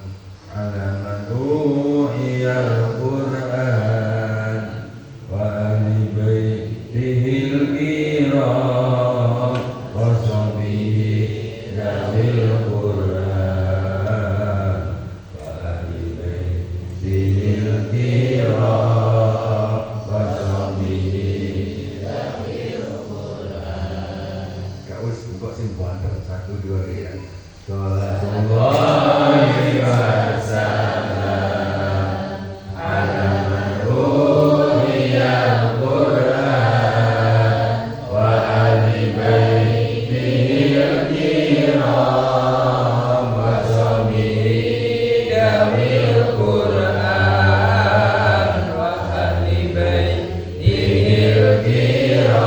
Speaker 3: ala man uhiyal Qur'an wa ahli baitihil kiram wa sahbihi dawil Qur'an wa ahli baitihil kiram wa sahbihi dawil Qur'an. Kau buka simpuan 1, 2, 3. Sallallahu wasallam ala man uhiyal Qur'an wa ahli baitihil kiram wa sahbihi dawil Qur'an wa ahli baitihil kiram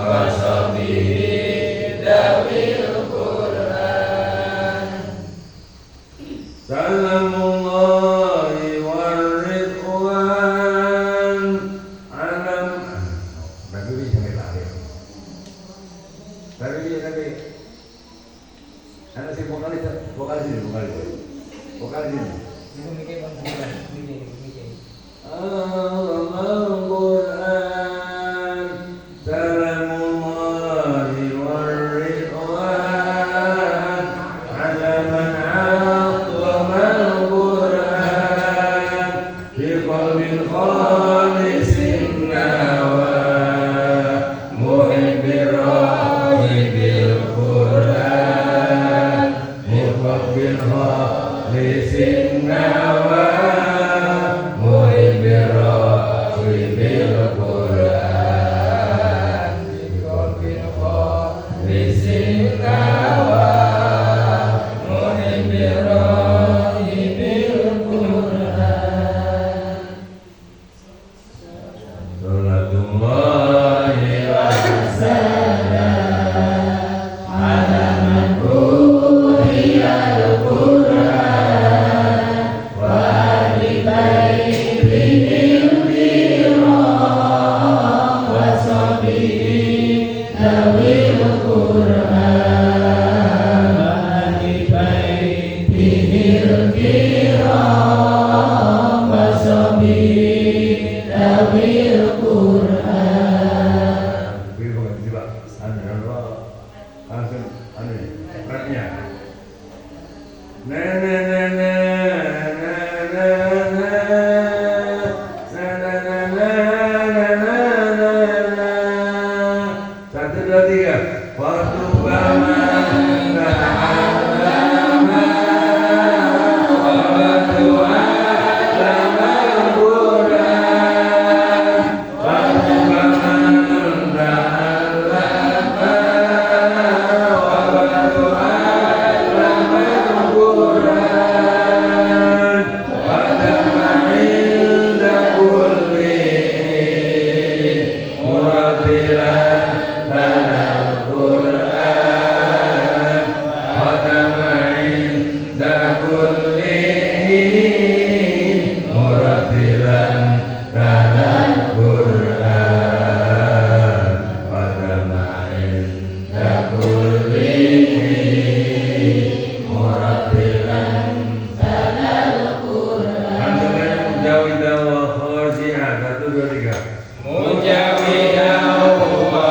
Speaker 3: wa sahbihi dawil Qur'an. Salamullahi warridwan alam. Lagu ini sampai lahir. Tapi anak si vokalis ini. Al-Quran Salamullahi warridwan ala man a'zama al-Quran biqalbin khalisin nawa muhibbir rahibil Quran biqalbin khalisin nawa muhibbir rahibil Quran biqalbin khalisin nawa muhibbir rahibil Quran. Salatullahi wassalam ala man uhiyal Quran wa ahli baitihil kiram wa sahbihi dawil Quran wa ahli baitihil kiram wa sahbihi dawil Quran. Beri banget coba. Langsung rapnya. Na na na na na na na na na na na na na. 1, 2, 3. Waktu baman ta'allama waktu alama Al-Quran waktu baman ta'allama waktu alama Al-Quran pada ma'inda kulli muratilan tanah Quran pada ma'inda kulli muratilan tanah Quran pada ma'inda kulli muratilan tanah Quran. Antum jauh wa khasi'ah 1, 2, 3. Mujawidah wa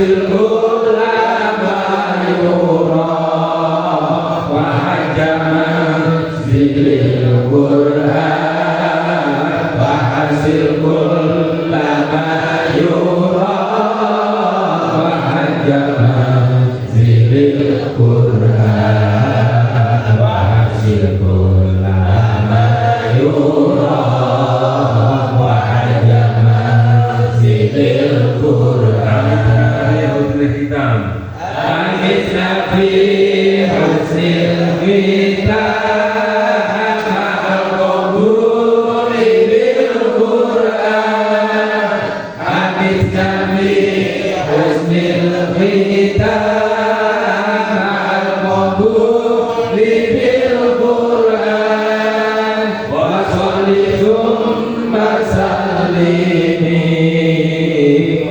Speaker 1: hasil ulama yura wa hajama zilil Qur'an wa hasil ulama yura wa hajama zilil Qur'an wa hasil ulama yura wa hajama zilil Qur'an
Speaker 3: hitam
Speaker 1: Anis Nabi Husnil Khitam Al-Qabuli bil Qur'an Anis Nabi Husnil Khitam Al-Qabuli bil Qur'an Wa sholli thumma sallimi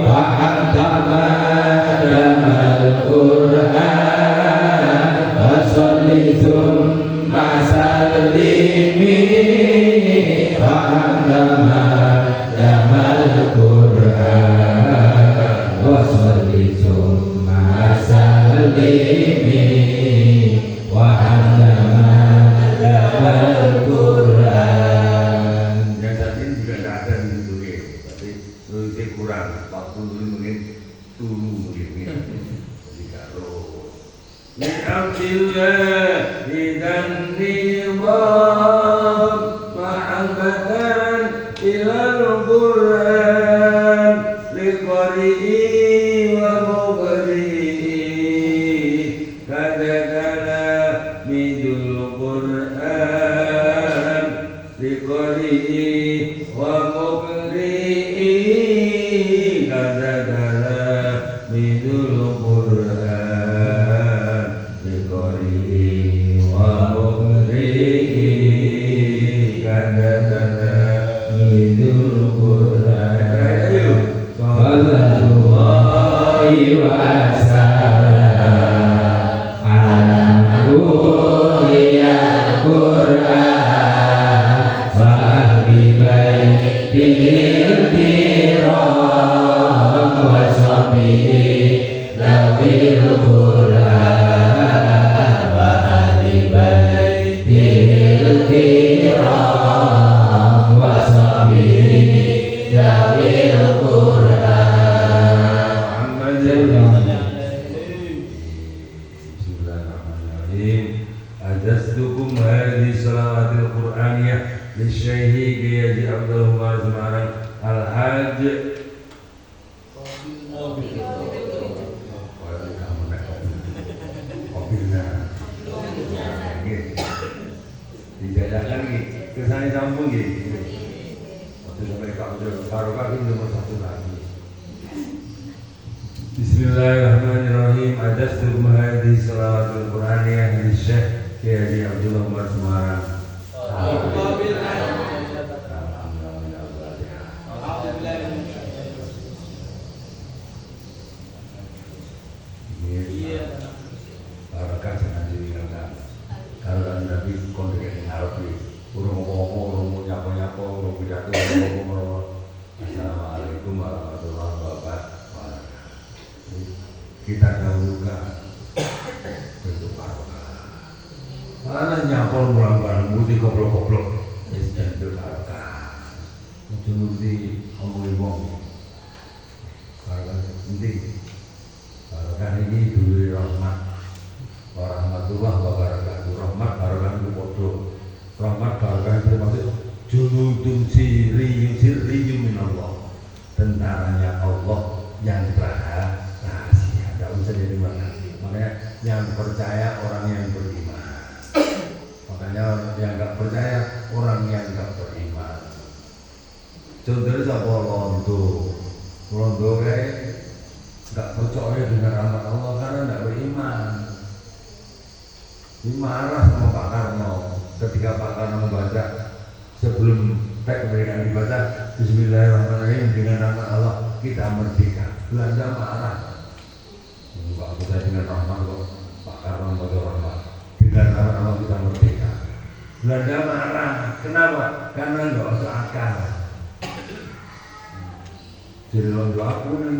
Speaker 1: wa antama Al-Qur'an wa sholli thumma sallimi wa antama Al-Qur'an wa sholli thumma sallimi wa antama Al-Qur'an.
Speaker 3: yang saat ini juga tidak ada di Indonesia, tapi nulisnya kurang, waktu nulis mungkin turu mungkin. Jadi kalau Alhamdulillah dan niwam mahabbatan ilal Qur'an liqari'i wa muqri'i kadakala midul Qur'an liqari'i wa muqri'i kadakala midul Qur'an liqari'i wa muqri'i kadakala midul Qur'an.
Speaker 1: Sallallahu wa sallam ala uliyal Qur'an wa ahli baitihil kiram wa sahbihi lawil Qur'an wa ahli baitihil kiram wa sahbihi lawil Qur'an.
Speaker 3: Bismillahirrahmanirrahim. Ajastukum hadhihi salawatil Qur'aniyah lisyaikh Haji Abdul Umar Semarang Al-Hajj. Dijajahkan nih, kesana sambung nih. Waktu sampai kamu barokah ini nomor satu lagi. Bismillahirrahmanirrahim. Ajastukum hadhihi salawatil Qur'aniyah lisyaikh Haji Abdul Umar Semarang. Barakah jangan diingatkan. Kalau Nabi kondisi Arab urung ngomong, urung nyapa-nyapa, urung pidato, urung ngomong. Assalamualaikum warahmatullahi wabarakatuh. Kita dahulukan bentuk barokah. Mana nyapol mulang-mulang mesti goblok-goblok. Wis bentuk barokah. Ojo mesti omongin wong. Barokah penting. Barokah ini dulu rahmat. Warahmatullah wabarakatuh. Rahmat barokah itu bodoh. Rahmat barokah itu maksud junudun sirriyum min Allah. Tentaranya Allah yang rahasia. Tidak usah jadi mana. Makanya yang percaya orang yang beriman. Makanya yang nggak percaya orang yang nggak beriman. Contohnya siapa Londo kayak nggak percaya dengan rahmat Allah karena nggak beriman. Dia marah sama Pak Karno ketika Pak Karno membaca sebelum teks mereka dibaca Bismillahirrahmanirrahim dengan nama Allah kita merdeka. Belanda marah. Pak kita dengan rahmat kok Pak Karno membaca rahmat dengan nama Allah kita merdeka. Belanda marah. Kenapa? Karena nggak masuk akal. Jadi Londo aku nih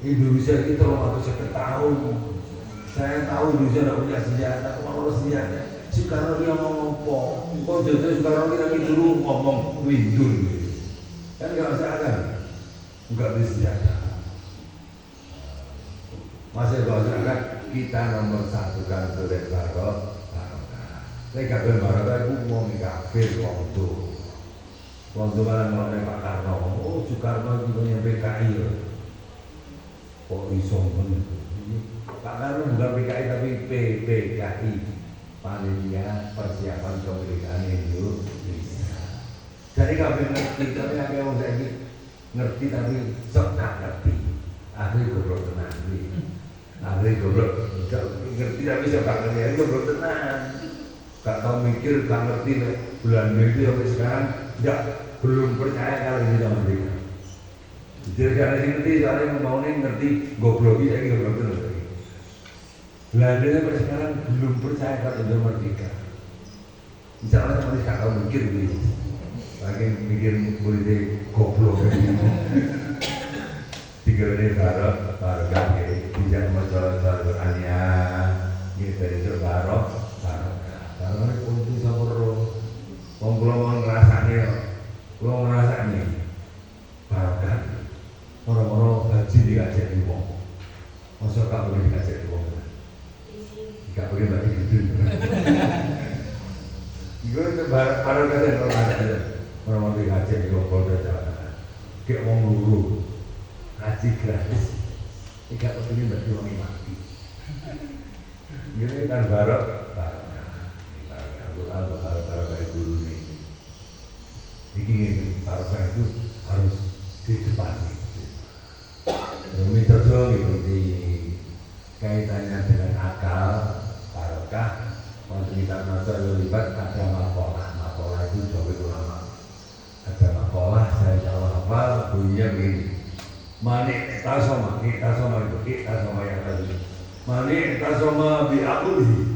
Speaker 3: Indonesia itu 350 tahun. Saya tahu Indonesia tidak punya senjata, kalau senjata Soekarno dia ngomong apa? Kok jadi Soekarno kita dulu ngomong windul kan nggak usah kan? Nggak bisa senjata. Masih bahasa kan kita nomor 1 kan boleh barok. Lek kabeh barok aku mau kafir waktu malah ngomongin Pak Karno. Oh Soekarno itu punya PKI kok iso Pak Karno bukan PKI tapi PPKI, Panitia Persiapan Kemerdekaan Indonesia. Jadi kabeh ngerti, tapi akeh wong saiki ngerti tapi sok gak ngerti. Akhirnya goblok tenan iki. Akhirnya goblok ngerti tapi sok gak ngerti, akhirnya goblok tenan. Gak tahu mikir, gak ngerti bulan Mei itu sampai sekarang belum percaya kalau ini sudah merdeka. Jadi karena ngerti, soalnya mau ngerti goblok ini lagi goblok terus. Belanda sampai sekarang belum percaya kalau sudah merdeka. Misalnya masih gak tahu mikir gitu. Lagi mikir politik goblok ini. Tiga ini barok kaki, bijak masalah Qurannya, gitu itu barok. Karena itu sama roh, kalau ngerasanya, bahkan orang-orang haji dikajak di wong, masa tak boleh dikajak di wong, tidak boleh bagi gitu. Gue itu baru kata orang dikajak di wong kalau dah kayak wong lulu, haji gratis, tidak boleh bagi wong mati. Ini kan barok. Barokah itu nih. Ini barokah itu harus di depan. Demi terjol di kaitannya dengan akal barokah. Kalau kita masa terlibat ada makolah itu jauh ulama. Ada makolah saya tahu hafal bunyinya begini. Mani tasoma yang tadi. Mani tasoma biakuli.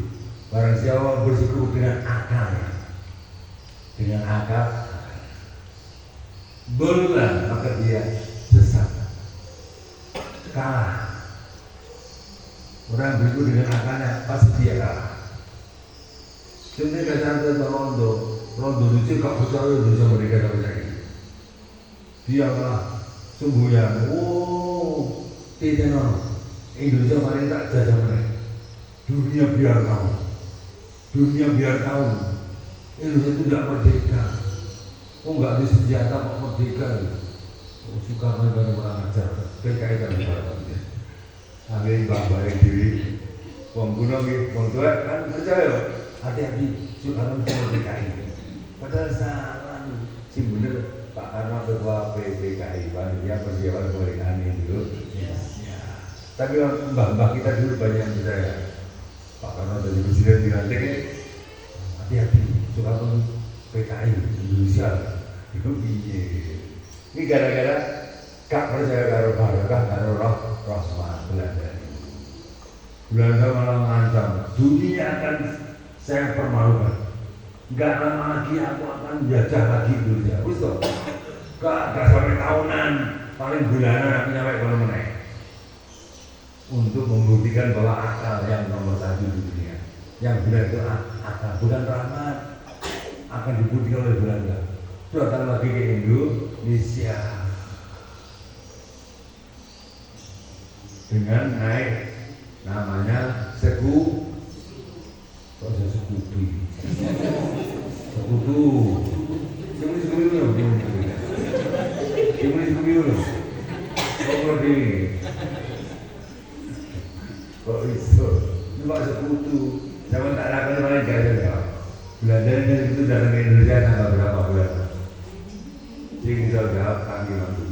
Speaker 3: Barang siapa bersekutu dengan akalnya, berulang maka dia sesat, kalah. Orang bersekutu dengan akalnya pasti dia kalah. Sebenarnya kata rondo itu kau percaya Indonesia mereka tak percaya. Dia kalah semboyan. Oh, tidak Indonesia mari tak jajah mereka. Dunia biar tahu Indonesia itu tidak merdeka. Oh nggak ada senjata kok merdeka. Oh Soekarno kan orang ajar. PKI kan berapa? Akhirnya bangga diri. Wong kuno nih, wong tua kan percaya. Hati-hati Soekarno itu PKI. Padahal salah. Si bener Pak Karno ketua PKI, Panitia Persiapan Kemerdekaan Indonesia. Tapi mbah-mbah kita dulu banyak yang percaya. Pak Karno dari presiden dilantik, hati-hati Soekarno PKI Indonesia itu ini gara-gara gak percaya karo barokah karo roh Belanda malah mengancam dunia akan saya permalukan, gak lama lagi aku akan jajah lagi Indonesia. Gak sampai tahunan, paling bulanan aku nyampe kalau menaik. Untuk membuktikan bahwa akal yang nomor 1 di dunia, yang benar itu akal, bukan rahmat, akan dibuktikan oleh Belanda. Datang lagi ke Indonesia dengan naik namanya sekutu, kok iso? Ini Pak Sekutu. Zaman tak lakukan paling gak ada ya. Belanda ini itu datang ke Indonesia tanggal berapa bulan? Jadi bisa jawab kaki nanti.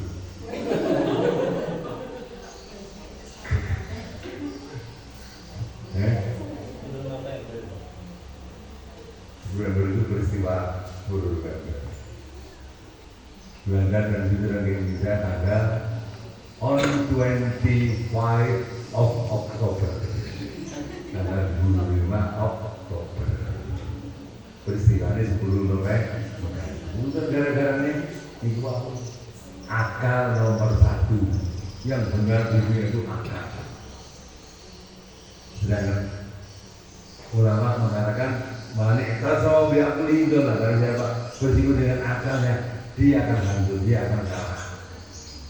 Speaker 3: Bulan itu peristiwa buruk kan. Belanda dan datang ke Indonesia tanggal on 25 of October, tanggal 25 Oktober. Peristiwa ini 10 November. Bukan gara-gara ini itu akal nomor 1 yang benar di dunia itu akal. Sedangkan ulama mengatakan manik tasawuf biakli itu lah dari siapa bersikup dengan akalnya dia akan hancur, dia akan kalah.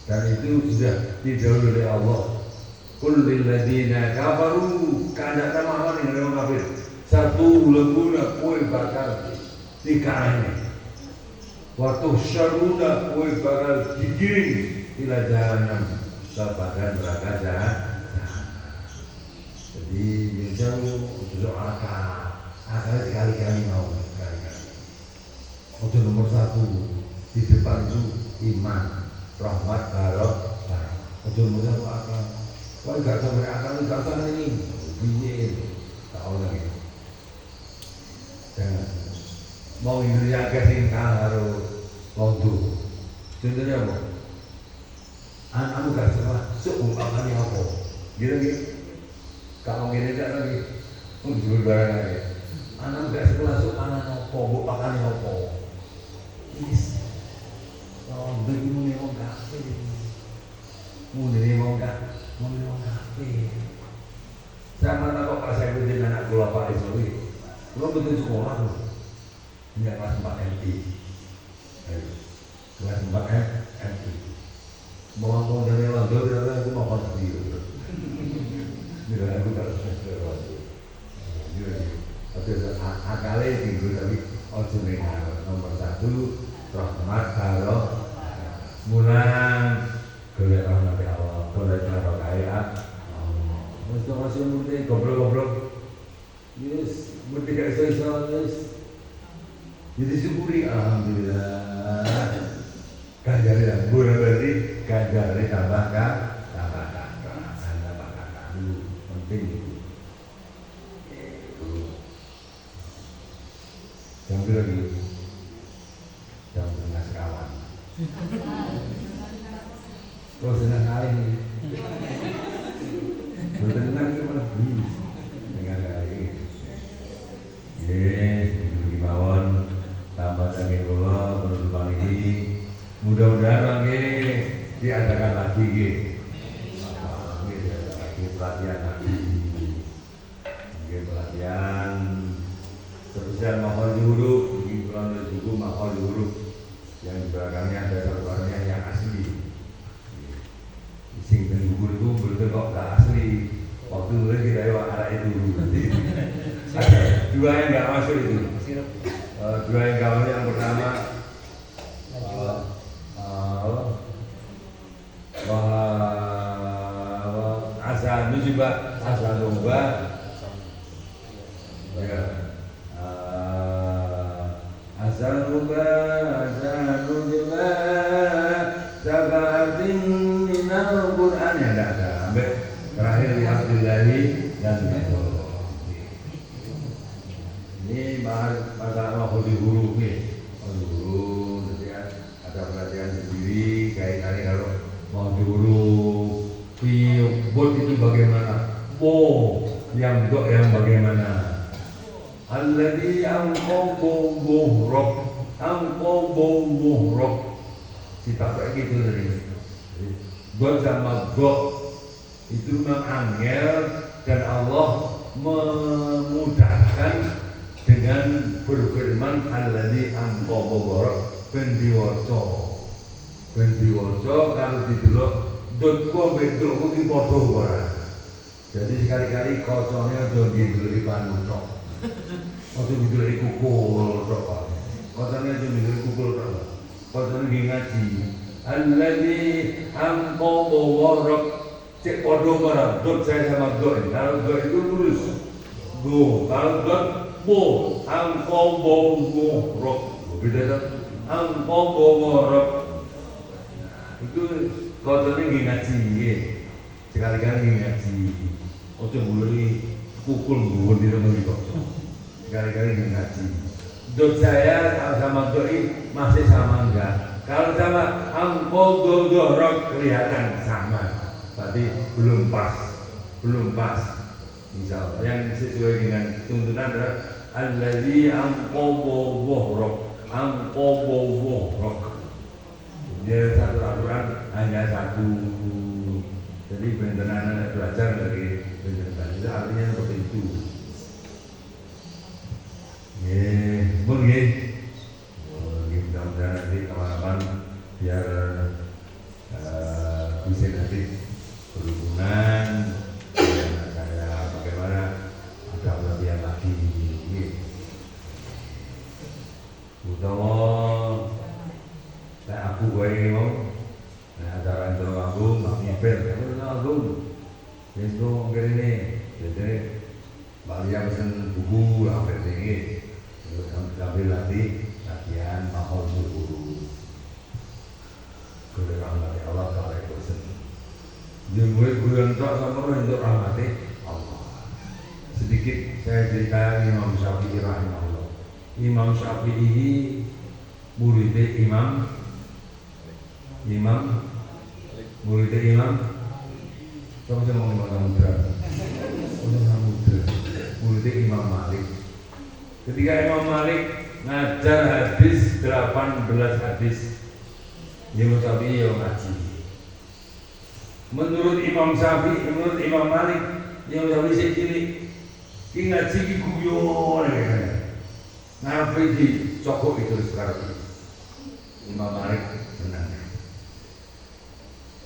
Speaker 3: Dan itu sudah didahului oleh Allah. Qul lil ladzina kafaru kana tamama dengan orang kafir. Satu lembuna kowe bakal dikalahin. Waktu syaruna kowe bakal digiring ila jahannam ke badan neraka jahanam. Jadi jauh untuk akal sekali-kali mau sekali-kali. Untuk nomor satu di depan itu iman, rahmat, barokah. Untuk nomor satu akal. Kalau nggak sampai akal itu nggak sampai ini, bikin tahu lagi. Jangan mau Indonesia kasih harus mau tuh. Contohnya apa? Anakmu gak sekolah, seumpamanya apa? Gitu. Kalau gini tak lagi, jual barang lagi. Anak gak sekolah, seumpamanya apa? Buk pakannya apa? Yes. Oh, begini mau kafe. Mau kafe. Sama tak kok saya ikutin anak gula Pak Ismail. Lo betul sekolah lo. Ini kelas 4 MT. Kelas 4 MT. Mau dari Londo, aku mau kontak dia. Bila aku tak sesuai waktu itu akalnya tinggal tapi ojo nomor satu rahmat kalau mulang golek rahmat Allah golek kaya masih mesti goblok yes mesti gak iso yes jadi syukuri alhamdulillah ganjari lah bulan berarti ganjari tambah penting itu. Yang lagi yang pernah sekawan. Kau senang kali ini. Bertenang itu malah dengan kali. Yes, di bawah tambah lagi Allah penutupan ini. Mudah-mudahan lagi diadakan lagi gitu. Pelatihan lagi, pelatihan spesial mahal huruf, bikin pelan buku mahal huruf yang di belakangnya ada terbarnya yang asli. Sing dan buku itu belum kok nggak asli. Waktu dulu kita arah itu ada dua yang nggak masuk itu. Dua yang nggak masuk yang pertama Nujibah asal nubah ya asal nubah sabatin minal Qur'an ya tidak ada sampai terakhir bihamdillahi dan ini masalah hobi huruf nih huruf ada pelatihan sendiri kaitannya kalau mau huruf bot itu bagaimana? Bo yang dok yang bagaimana? Alladhi angkobo buhrok sifat kayak gitu tadi. Bot sama bot itu memang angel dan Allah memudahkan dengan berfirman alladhi angkobo buhrok bendiwoco kalau didelok dotku bedokku ki padha ora. Jadi sekali-kali kocone aja ndelok panutok. Aja ndelok kukul tok. Kocone aja ndelok kukul tok. Kocone ngaji. Alladzi amqawa waraq cek padha ora dot saya sama dot. Kalau dot itu lurus. Do, kalau dot bo, amqawa waraq. Beda dot. Amqawa waraq. Itu kotornya nggih ngaji nggih. Sekali-kali ngaji. Ojo mulai pukul nggon di rumah iki kok. Sekali-kali nggih ngaji. Dot saya sama doi masih sama enggak? Kalau sama angkol dodorok kelihatan sama. Berarti belum pas. Misal yang sesuai dengan tuntunan adalah allazi angkol dodorok. Dia satu aturan hanya satu Jadi benar-benar belajar dari benar-benar itu artinya seperti itu. Mungkin mudah-mudahan nanti kawan-kawan biar bisa nanti berhubungan dengan saya bagaimana ada pelatihan lagi. Utawa saya aku gue mau acara yang terlalu nggak nyepel, terlalu itu mungkin ini jadi Balia pesen buku lah ini sambil nanti latihan mahal guru kerana Allah kalau pesen dia mulai bulan tak sama untuk rahmati Allah. Sedikit saya cerita Imam Syafi'i rahimahullah. Imam Syafi'i ini muridnya Imam sama ngomong Samudra muridnya Imam Malik. Ketika Imam Malik ngajar hadis 18 hadis, Imam Syafi'i yang ngaji. Menurut Imam Malik, Imam Syafi'i sekili ki ngaji ki guyon ngapain di cokok itu sekarang. Imam Malik menang.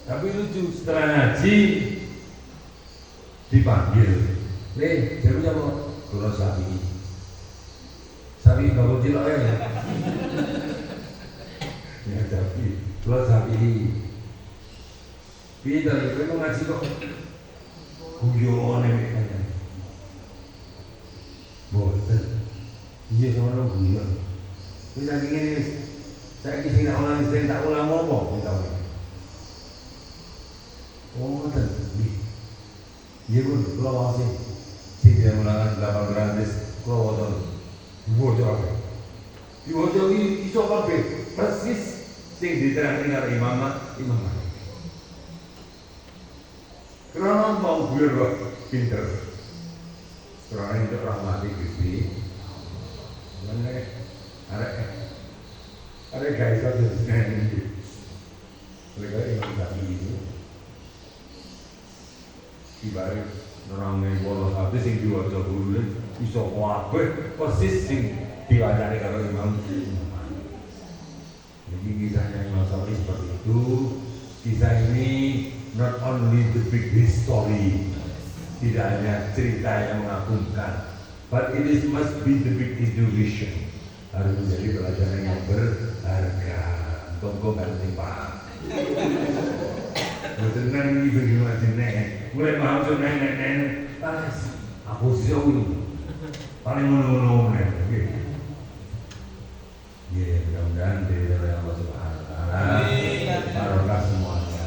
Speaker 3: Tapi lucu setelah ngaji dipanggil, jadi apa? Kalau Syafi'i baru cilok ya. Ya tapi kalau Syafi'i, kita itu ngaji kok guyon ini kayaknya. Bosan, iya sama lo guyon. Bisa gini, saya kisah orang istri tak ulang ngomong, kita ini. Oh, betul. Iya pun, kalau masih dia ulangan 8 hadis, kalau betul, bocor apa? Bocor ini iso apa? Persis sing diterangkan oleh Imam Malik. Karena mau gue pinter, karena itu rahmati Gusti. Mana ada guys ada ini, mereka Imam Syafi'i itu. Ibarat orang yang bolos habis yang diwajah dulu bisa kuabe persis yang diwajahnya kalau Imam. Jadi kisahnya Imam Syafi'i seperti itu. Kisah ini not only the big history, tidak hanya cerita yang mengagumkan, but it is must be the big education. Harus menjadi pelajaran yang berharga. Tunggu nggak timpang. Dengan ini bagaimana jenek, mulai paham so nenek, aku jauh paling menurut ya mudah-mudahan dari Allah Subhanahu Wa Taala barokah semuanya.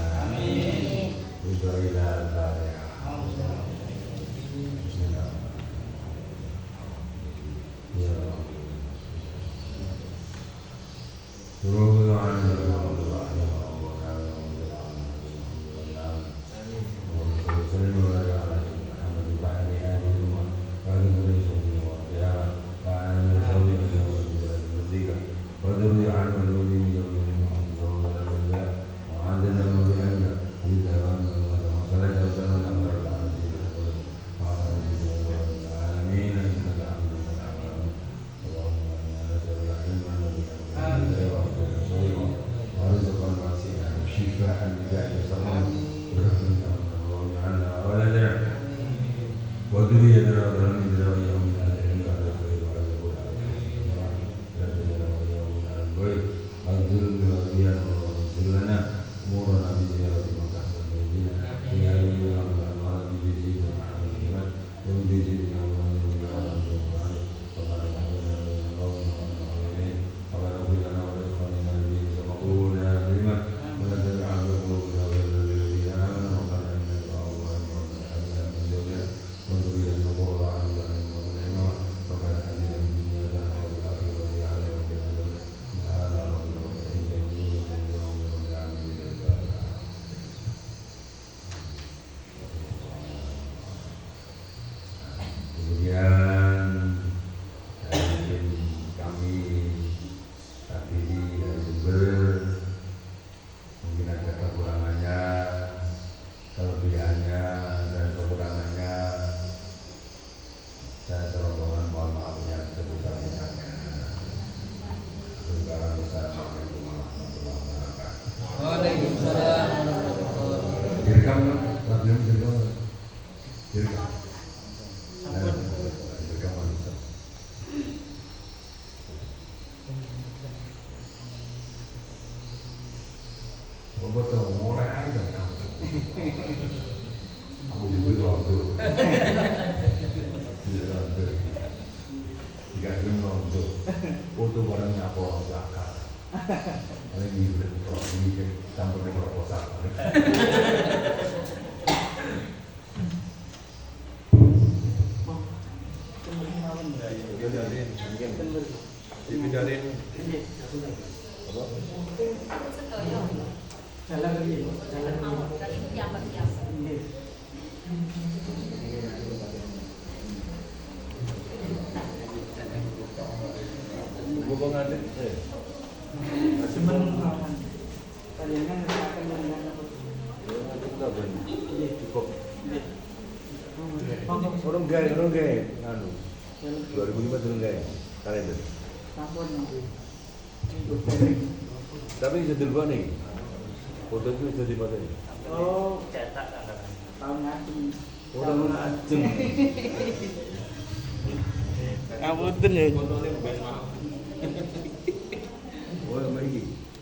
Speaker 3: Direkam. Rekaman. Betul, mulai aja kamu. Aku juga rondo. Tidak rondo. Tidak rondo. Foto barangnya apa orang belakang. Ini ini campur dengan proposal. Dipindahin. Apa?
Speaker 2: Jalan ini, jalan mau kan itu yang biasa.
Speaker 3: Gua ada.
Speaker 4: Cuman kalian kan akan menggunakan
Speaker 3: Cukup.
Speaker 4: Oke.
Speaker 3: Orang gaya, anu. 2005 turun gaya, kalender.
Speaker 4: Sampun.
Speaker 3: Tapi bisa duluan nih. Foto itu bisa dipakai nih.
Speaker 4: Oh, cetak kan. Tahun ngajeng.
Speaker 3: Orang ngajeng.
Speaker 4: Ngapunten ya.
Speaker 3: Fotonya ben mau.